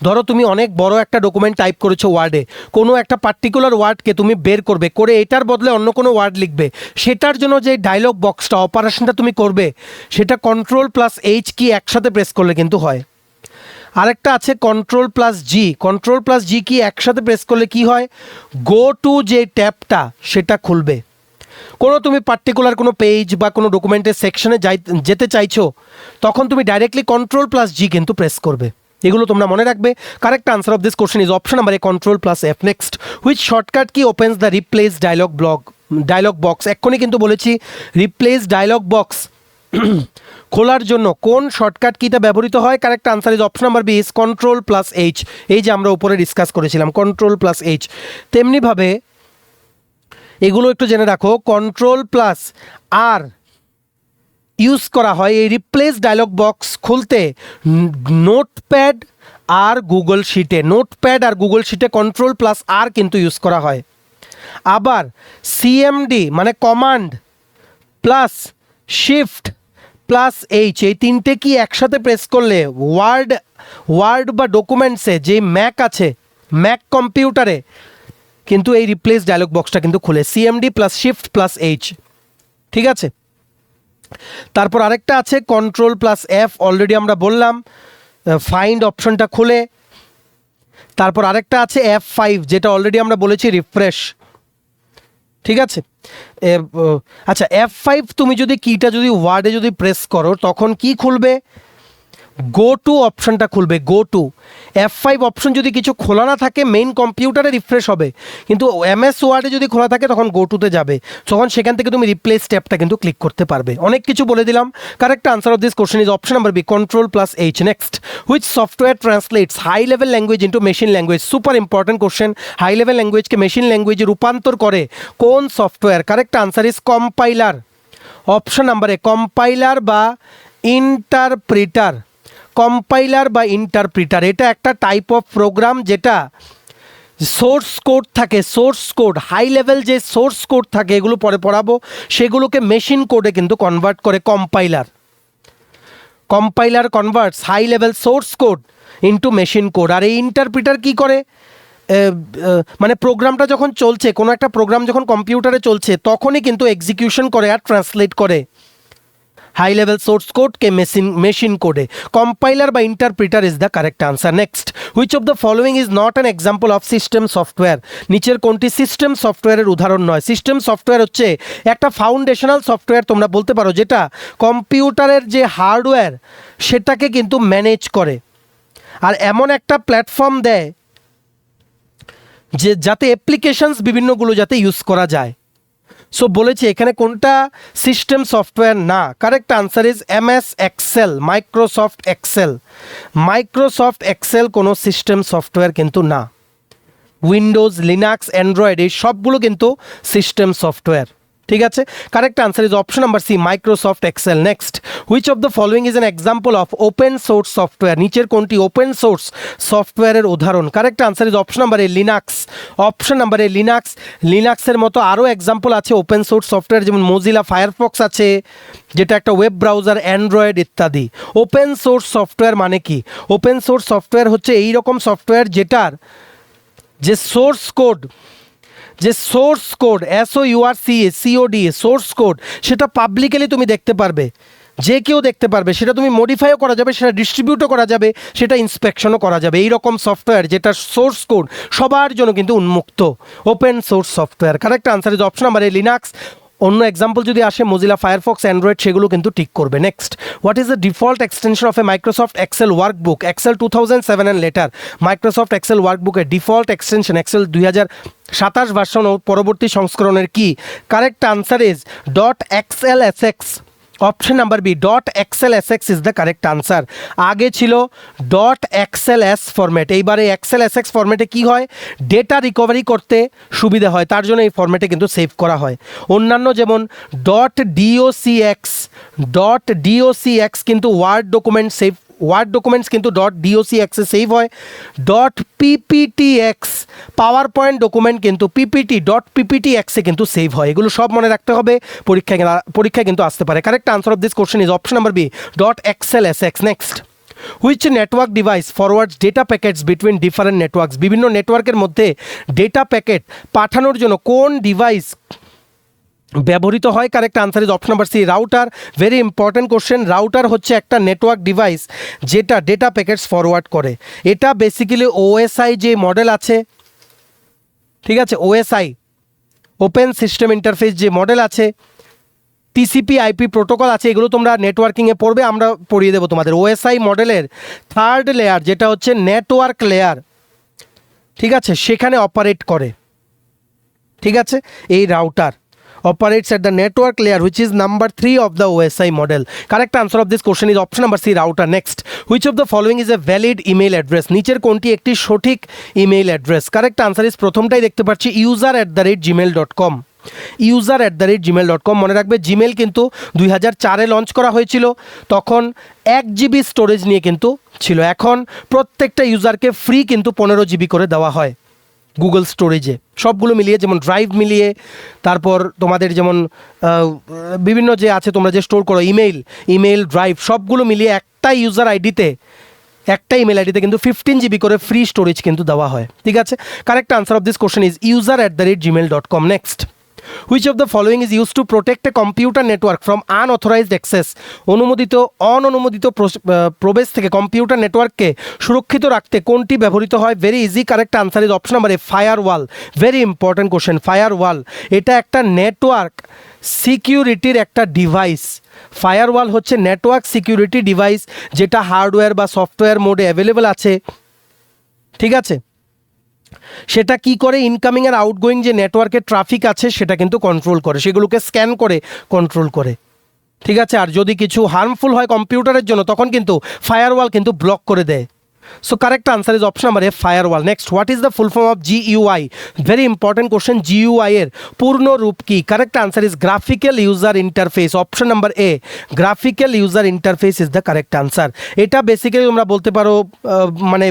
ধরো তুমি অনেক বড় একটা ডকুমেন্ট টাইপ করেছো ওয়ার্ডে, কোনো একটা পার্টিকুলার ওয়ার্ডকে তুমি বের করবে, করে এটার বদলে অন্য কোনো ওয়ার্ড লিখবে, সেটার জন্য যে ডায়লগ বক্সটা অপারেশনটা তুমি করবে সেটা Ctrl+H কি একসাথে প্রেস করলে কিন্তু হয়। আরেকটা আছে Ctrl+G, Ctrl+G কি একসাথে প্রেস করলে কি হয়? গো টু যে ট্যাবটা সেটা খুলবে। কোনো তুমি পার্টিকুলার কোনো পেজ বা কোনো ডকুমেন্টের সেকশনে যেতে চাইছো, তখন তুমি ডাইরেক্টলি Ctrl+G কিন্তু প্রেস করবে। এগুলো তোমরা মনে রাখবে। Correct answer of this question is option number A Ctrl+F। Next, which shortcut key opens the replace dialog box? এক্ষুনি কিন্তু বলেছি রিপ্লেস ডায়লগ বক্স খোলার জন্য কোন শর্টকাট কিটা ব্যবহৃত হয়? Correct answer is option number B is Ctrl+H। এই যে আমরা উপরে ডিসকাস করেছিলাম Ctrl+H। তেমনিভাবে এগুলো একটু জেনে রাখো, Ctrl+R ইউজ করা হয় এই রিপ্লেস ডায়লগ বক্স খুলতে নোটপ্যাড আর গুগল শিটে। Ctrl+R কিন্তু ইউজ করা হয়। আবার CMD মানে কমান্ড প্লাস Shift+H এই তিনটে কি একসাথে প্রেস করলে ওয়ার্ড বা ডকুমেন্টসে যে ম্যাক আছে, ম্যাক কম্পিউটারে কিন্তু এই রিপ্লেস ডায়লগ বক্সটা কিন্তু খুলে, CMD+Shift+H। ঠিক আছে, তারপর আরেকটা আছে Ctrl+F, অলরেডি আমরা বললাম ফাইন্ড অপশনটা খুলে। তারপর আরেকটা আছে F5, যেটা অলরেডি আমরা বলেছি রিফ্রেশ। ঠিক আছে, আচ্ছা F5 তুমি যদি কিটা যদি ওয়ার্ডে যদি প্রেস করো তখন কি খুলবে? গো টু অপশনটা খুলবে, গো টু। F5 অপশন যদি কিছু খোলা না থাকে মেইন কম্পিউটারে রিফ্রেশ হবে, কিন্তু MS ওয়ার্ডে যদি খোলা থাকে তখন গো টুতে যাবে, তখন সেখান থেকে তুমি রিপ্লেস ট্যাবটা কিন্তু ক্লিক করতে পারবে। অনেক কিছু বলে দিলাম। Correct answer of this question is option number B Ctrl+H। Next, which software translates high level language into machine language? Super important question. High level ল্যাঙ্গুয়েজকে মেশিন ল্যাঙ্গুয়েজে রূপান্তর করে কোন software? Correct answer is compiler. Option number A compiler বা ইন্টারপ্রিটার। কম্পাইলার বা ইন্টারপ্রিটার এটা একটা টাইপ অফ প্রোগ্রাম যেটা সোর্স কোড থাকে, সোর্স কোড হাই লেভেল যে সোর্স কোড থাকে, এগুলো পরে পড়াবো, সেগুলোকে মেশিন কোডে কিন্তু কনভার্ট করে compiler converts high level source code into machine code. আর এই ইন্টারপ্রিটার কি করে? মানে প্রোগ্রামটা যখন চলছে, কোনো একটা প্রোগ্রাম যখন কম্পিউটারে চলছে তখনই কিন্তু এক্সিকিউশন করে আর ট্রান্সলেট করে হাই লেভেল সোর্স কোডকে মেশিন কোডে। কম্পাইলার বা interpreter is the correct answer. Next, which of the following is not an example of system software? নিচের কোনটি সিস্টেম সফটওয়্যারের উদাহরণ নয়? সিস্টেম সফটওয়্যার হচ্ছে একটা ফাউন্ডেশনাল সফটওয়্যার তোমরা বলতে পারো, যেটা কম্পিউটারের যে হার্ডওয়্যার সেটাকে কিন্তু ম্যানেজ করে, আর এমন একটা প্ল্যাটফর্ম দেয় যে যাতে অ্যাপ্লিকেশনস বিভিন্নগুলো যাতে ইউজ করা যায়। সো বলেছি এখানে কোনটা সিস্টেম সফটওয়্যার না? Correct answer is MS Excel, Microsoft Excel কোনো সিস্টেম সফটওয়্যার কিন্তু না। উইন্ডোজ, লিনাক্স, অ্যান্ড্রয়েড এই সবগুলো কিন্তু সিস্টেম সফটওয়্যার। ঠিক আছে, correct answer is option number C Microsoft Excel. Next, which of the following is an example of open source software? নিচের কোনটি ওপেন সোর্স সফটওয়্যারের উদাহরণ? Correct answer is option number A Linux. Option number A লিনাক্সের মতো আরও এক্সাম্পল আছে ওপেন সোর্স সফটওয়্যার, যেমন মোজিলা ফায়ারফক্স আছে যেটা একটা ওয়েব ব্রাউজার, অ্যান্ড্রয়েড ইত্যাদি। ওপেন সোর্স সফটওয়্যার মানে কি? ওপেন সোর্স সফটওয়্যার হচ্ছে এই রকম সফটওয়্যার যেটার যে source code SOURCE source code সেটা পাবলিকলি তুমি দেখতে পারবে, যে কেউ দেখতে পারবে, সেটা তুমি মডিফাইও করা যাবে, সেটা ডিস্ট্রিবিউটও করা যাবে, সেটা ইন্সপেকশনও করা যাবে। এই রকম সফটওয়্যার যেটা সোর্স কোড সবার জন্য কিন্তু উন্মুক্ত, open source software. Correct answer is option number A Linux. অন্য এক্সাম্পল যদি আসে মোজিলা ফায়ারফক্স, অ্যান্ড্রয়েড, সেগুলো কিন্তু ঠিক করবে। Next, what is the default extension of a Microsoft Excel workbook? Excel 2007 and later. Microsoft Excel ওয়ার্কবুকের ডিফল্ট এক্সটেনশন এক্সেল 2027 ভার্সন ও পরবর্তী সংস্করণের কি? Correct answer is .xlsx। Option number B .xlsx is the correct answer. আগে ছিল .xls ফরম্যাট, এইবারে XLSX ফরম্যাটে কি হয়? ডেটা রিকভারি করতে সুবিধা হয়, তার জন্য এই ফরম্যাটে কিন্তু সেভ করা হয়। অন্যান্য যেমন .docx কিন্তু Word document save Word documents কিন্তু .docx-এ সেভ হয়। .pptx পাওয়ার পয়েন্ট ডকুমেন্ট কিন্তু .pptx-এ কিন্তু সেভ হয়। এগুলো সব মনে রাখতে হবে, পরীক্ষায় কিন্তু আসতে পারে। Correct answer of this question is option number B .xlsx। Next, which network device forwards data packets between different networks? বিভিন্ন নেটওয়ার্কের মধ্যে ডেটা প্যাকেট পাঠানোর জন্য কোন ডিভাইস ব্যবহৃত হয়? Correct answer is option number C router. Very important question. Router হচ্ছে একটা নেটওয়ার্ক ডিভাইস যেটা ডেটা প্যাকেটস ফরওয়ার্ড করে। এটা বেসিক্যালি ওএসআই যে মডেল আছে, ঠিক আছে, ওএসআই ওপেন সিস্টেম ইন্টারফেস যে মডেল আছে, টিসিপি আইপি প্রোটোকল আছে, এগুলো তোমরা নেটওয়ার্কিংয়ে পড়বে, আমরা পড়িয়ে দেবো তোমাদের। ওএসআই মডেলের থার্ড লেয়ার যেটা হচ্ছে নেটওয়ার্ক লেয়ার, ঠিক আছে, সেখানে অপারেট করে, ঠিক আছে, এই router operates at the network layer which is number 3 of the OSI model. Correct answer of this question is option number C router. Next, which of the following is a valid email address? নিচের কোনটি একটি সঠিক email address? Correct answer is প্রথমটাই দেখতে পাচ্ছি user@gmail.com। user@gmail.com। মনে রাখবে জিমেল কিন্তু 2004-এ লঞ্চ করা হয়েছিল, তখন 1 GB স্টোরেজ নিয়ে কিন্তু ছিল। এখন প্রত্যেকটা ইউজারকে ফ্রি কিন্তু 15 GB করে দেওয়া হয় গুগল স্টোরেজে, সবগুলো মিলিয়ে, যেমন ড্রাইভ মিলিয়ে, তারপর তোমাদের যেমন বিভিন্ন যে আছে তোমরা যে স্টোর করো ইমেইল ড্রাইভ, সবগুলো মিলিয়ে একটা ইউজার আইডিতে, একটা ইমেল আইডিতে কিন্তু 15 GB করে ফ্রি স্টোরেজ কিন্তু দেওয়া হয়, ঠিক আছে। Correct answer of this question is user@gmail.com। Next, which of the following is use to protect a computer network from unauthorized access? অননুমোদিত প্রবেশ থেকে কম্পিউটার নেটওয়ার্ককে সুরক্ষিত রাখতে কোনটি ব্যবহৃত হয়? Very easy. Correct answer is option number A firewall. Very important question. Firewall এটা একটা নেটওয়ার্ক সিকিউরিটির একটা ডিভাইস। ফায়ারওয়াল হচ্ছে নেটওয়ার্ক সিকিউরিটি ডিভাইস যেটা হার্ডওয়্যার বা সফটওয়্যার মোডে অ্যাভেলেবেল আছে, ঠিক আছে। সেটা কি করে? ইনকামিং আর আউটগোয়িং যে নেটওয়ার্কের ট্রাফিক আছে সেটা কিন্তু কন্ট্রোল করে, সেগুলোকে স্ক্যান করে কন্ট্রোল করে, ঠিক আছে। আর যদি কিছু হার্মফুল হয় কম্পিউটারের জন্য তখন কিন্তু ফায়ারওয়াল কিন্তু ব্লক করে দেয়। So correct answer is option number A firewall. Next, what is the full form of GUI? Very important question. GUI এর পূর্ণ রূপ কি? Correct answer is graphical user interface. Option number A graphical user interface is the correct answer. এটা বেসিক্যালি তোমরা বলতে পারো মানে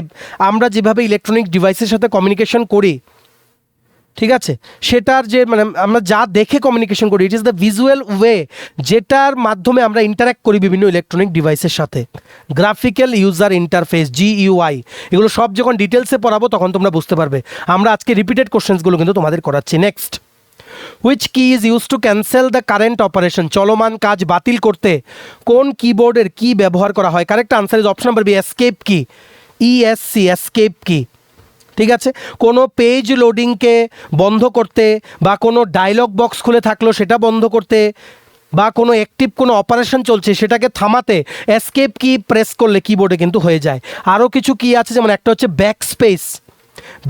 আমরা যেভাবে ইলেকট্রনিক ডিভাইসের সাথে কমিউনিকেশন করি, ঠিক আছে, সেটার যে মানে আমরা যা দেখে কমিউনিকেশন করি, it is the visual way যেটার মাধ্যমে আমরা ইন্টারাক্ট করি বিভিন্ন ইলেকট্রনিক ডিভাইসের সাথে। গ্রাফিক্যাল ইউজার ইন্টারফেস GUI, এগুলো সব যখন ডিটেলসে পড়াবো তখন তোমরা বুঝতে পারবে। আমরা আজকে রিপিটেড কোশ্চেন্সগুলো কিন্তু তোমাদের করাচ্ছি। Next, which key is use to cancel the current operation? চলমান কাজ বাতিল করতে কোন কিবোর্ডের কি ব্যবহার করা হয়? Correct answer is option number B escape key. ESC escape key, ঠিক আছে। কোনো পেজ লোডিংকে বন্ধ করতে বা কোনো ডায়লগ বক্স খুলে থাকলো সেটা বন্ধ করতে বা কোনো অ্যাক্টিভ কোনো অপারেশন চলছে সেটাকে থামাতে এসকেপ কি প্রেস করলে কিবোর্ডে কিন্তু হয়ে যায়। আরও কিছু কি আছে, যেমন একটা হচ্ছে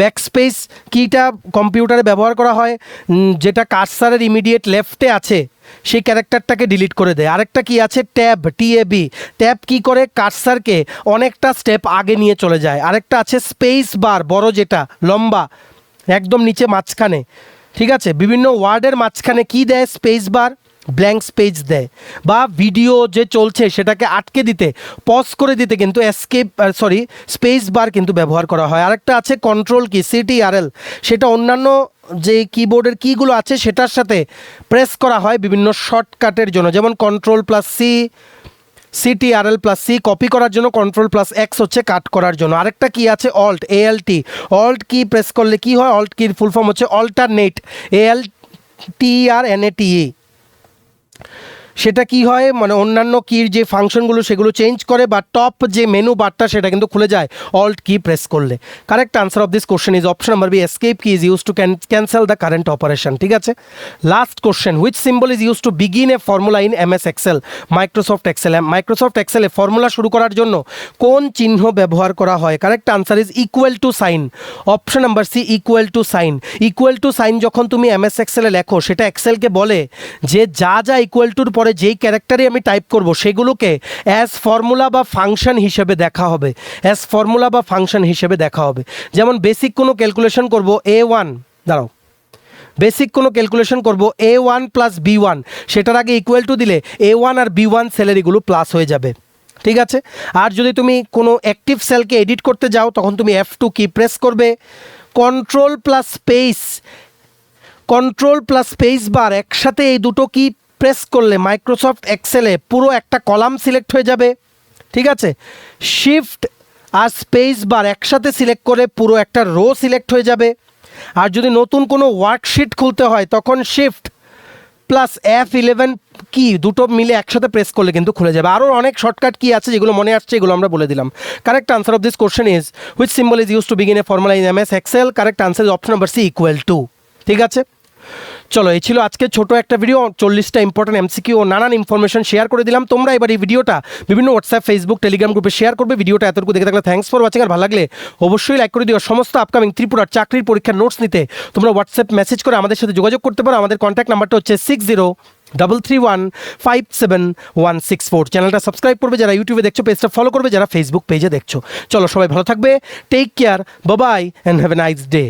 ব্যাকস্পেস কিটা কম্পিউটারে ব্যবহার করা হয়, যেটা কার্সারের ইমিডিয়েট লেফটে আছে সেই ক্যারেক্টারটাকে ডিলিট করে দেয়। আরেকটা কি আছে TAB কি করে কার্সারকে অনেকটা স্টেপ আগে নিয়ে চলে যায়। আরেকটা আছে স্পেস বার, বড় যেটা লম্বা একদম নিচে মাঝখানে, ঠিক আছে, বিভিন্ন ওয়ার্ডের মাঝখানে কি দেয়? স্পেস বার, ব্ল্যাঙ্ক স্পেস দেয়। বা ভিডিও যে চলছে সেটাকে আটকে দিতে, পজ করে দিতে কিন্তু স্পেস বার কিন্তু ব্যবহার করা হয়। আরেকটা আছে কন্ট্রোল কি CTRL, সেটা অন্যান্য যে কিবোর্ডের কিগুলো আছে সেটার সাথে প্রেস করা হয় বিভিন্ন শর্টকাটের জন্য, যেমন Ctrl+C, CTRL+C কপি করার জন্য, Ctrl+X হচ্ছে কাট করার জন্য। আরেকটা কি আছে ALT কি প্রেস করলে কি হয়? অল্ট কির ফুল ফর্ম হচ্ছে অল্টারনেট, ALTERNATE। সেটা কি হয়, মানে অন্যান্য কির যে ফাংশনগুলো সেগুলো চেঞ্জ করে, বা টপ যে মেনু বারটা সেটা কিন্তু খুলে যায় অল্ট কি প্রেস করলে। Correct answer of this question is option number B escape key is use to cancel the current operation, ঠিক আছে। Last question, which symbol is use to begin a formula in MS Excel? Microsoft এক্সেলে ফর্মুলা শুরু করার জন্য কোন চিহ্ন ব্যবহার করা হয়? Correct answer is equal to sign. Option number C equal to sign যখন তুমি MS এক্সেলে লেখো সেটা এক্সেলকে বলে যে যা ইকুয়াল টুর পরে যেই ক্যারেক্টারই আমি টাইপ করব সেগুলোকে অ্যাজ ফর্মুলা বা ফাংশন হিসেবে দেখা হবে। যেমন বেসিক কোনো ক্যালকুলেশন করব A1 + B1, সেটার আগে ইকুয়াল টু দিলে A1 আর B1 স্যালারিগুলো প্লাস হয়ে যাবে। ঠিক আছে। আর যদি তুমি কোনো অ্যাক্টিভ সেলকে এডিট করতে যাও তখন তুমি F2 কি প্রেস করবে, কন্ট্রোল প্লাস স্পেস বার একসাথে এই দুটো কি প্রেস করলে মাইক্রোসফট এক্সেলে পুরো একটা কলাম সিলেক্ট হয়ে যাবে। ঠিক আছে, শিফট আর স্পেস বার একসাথে সিলেক্ট করে পুরো একটা রো সিলেক্ট হয়ে যাবে। আর যদি নতুন কোনো ওয়ার্কশিট খুলতে হয় তখন শিফট প্লাস F11 কি দুটো মিলে একসাথে প্রেস করলে কিন্তু খুলে যাবে। আরও অনেক শর্টকাট কি আছে যেগুলো মনে আসছে এগুলো আমরা বলে দিলাম। Correct answer of this question is which symbol is use to begin a formula in MS excel. Correct answer is option number C =2। ঠিক আছে, চলো এই ছিল আজকে ছোট একটা ভিডিও, 40টা ইম্পর্টেন্ট MCQ ও নানান ইনফরমেশন শেয়ার করে দিলাম। তোমরা এবার এই ভিডিওটা বিভিন্ন হোয়াটসঅ্যাপ, ফেসবুক, টেলিগ্রাম গ্রুপে শেয়ার করবে। ভিডিওটা এতটুকু দেখে থাকলে থ্যাঙ্কস ফর ওয়াচিং। আর ভালো লাগলে অবশ্যই লাইক করে দিও। সমস্ত আপকামিং ত্রিপুরার চাকরির পরীক্ষার নোটস নিতে তোমরা হোয়াটসঅ্যাপ মেসেজ করে আমাদের সাথে যোগাযোগ করতে পারো। আমাদের কন্ট্যাক্ট নাম্বারটা হচ্ছে 6033157164। চ্যানেলটা সাবস্ক্রাইব করবে যারা ইউটিউবে দেখছো, পেজটা ফলো করবে যারা ফেসবুক পেজে দেখছো। চলো সবাই ভালো থাকবে, take care, bye bye and have a nice day.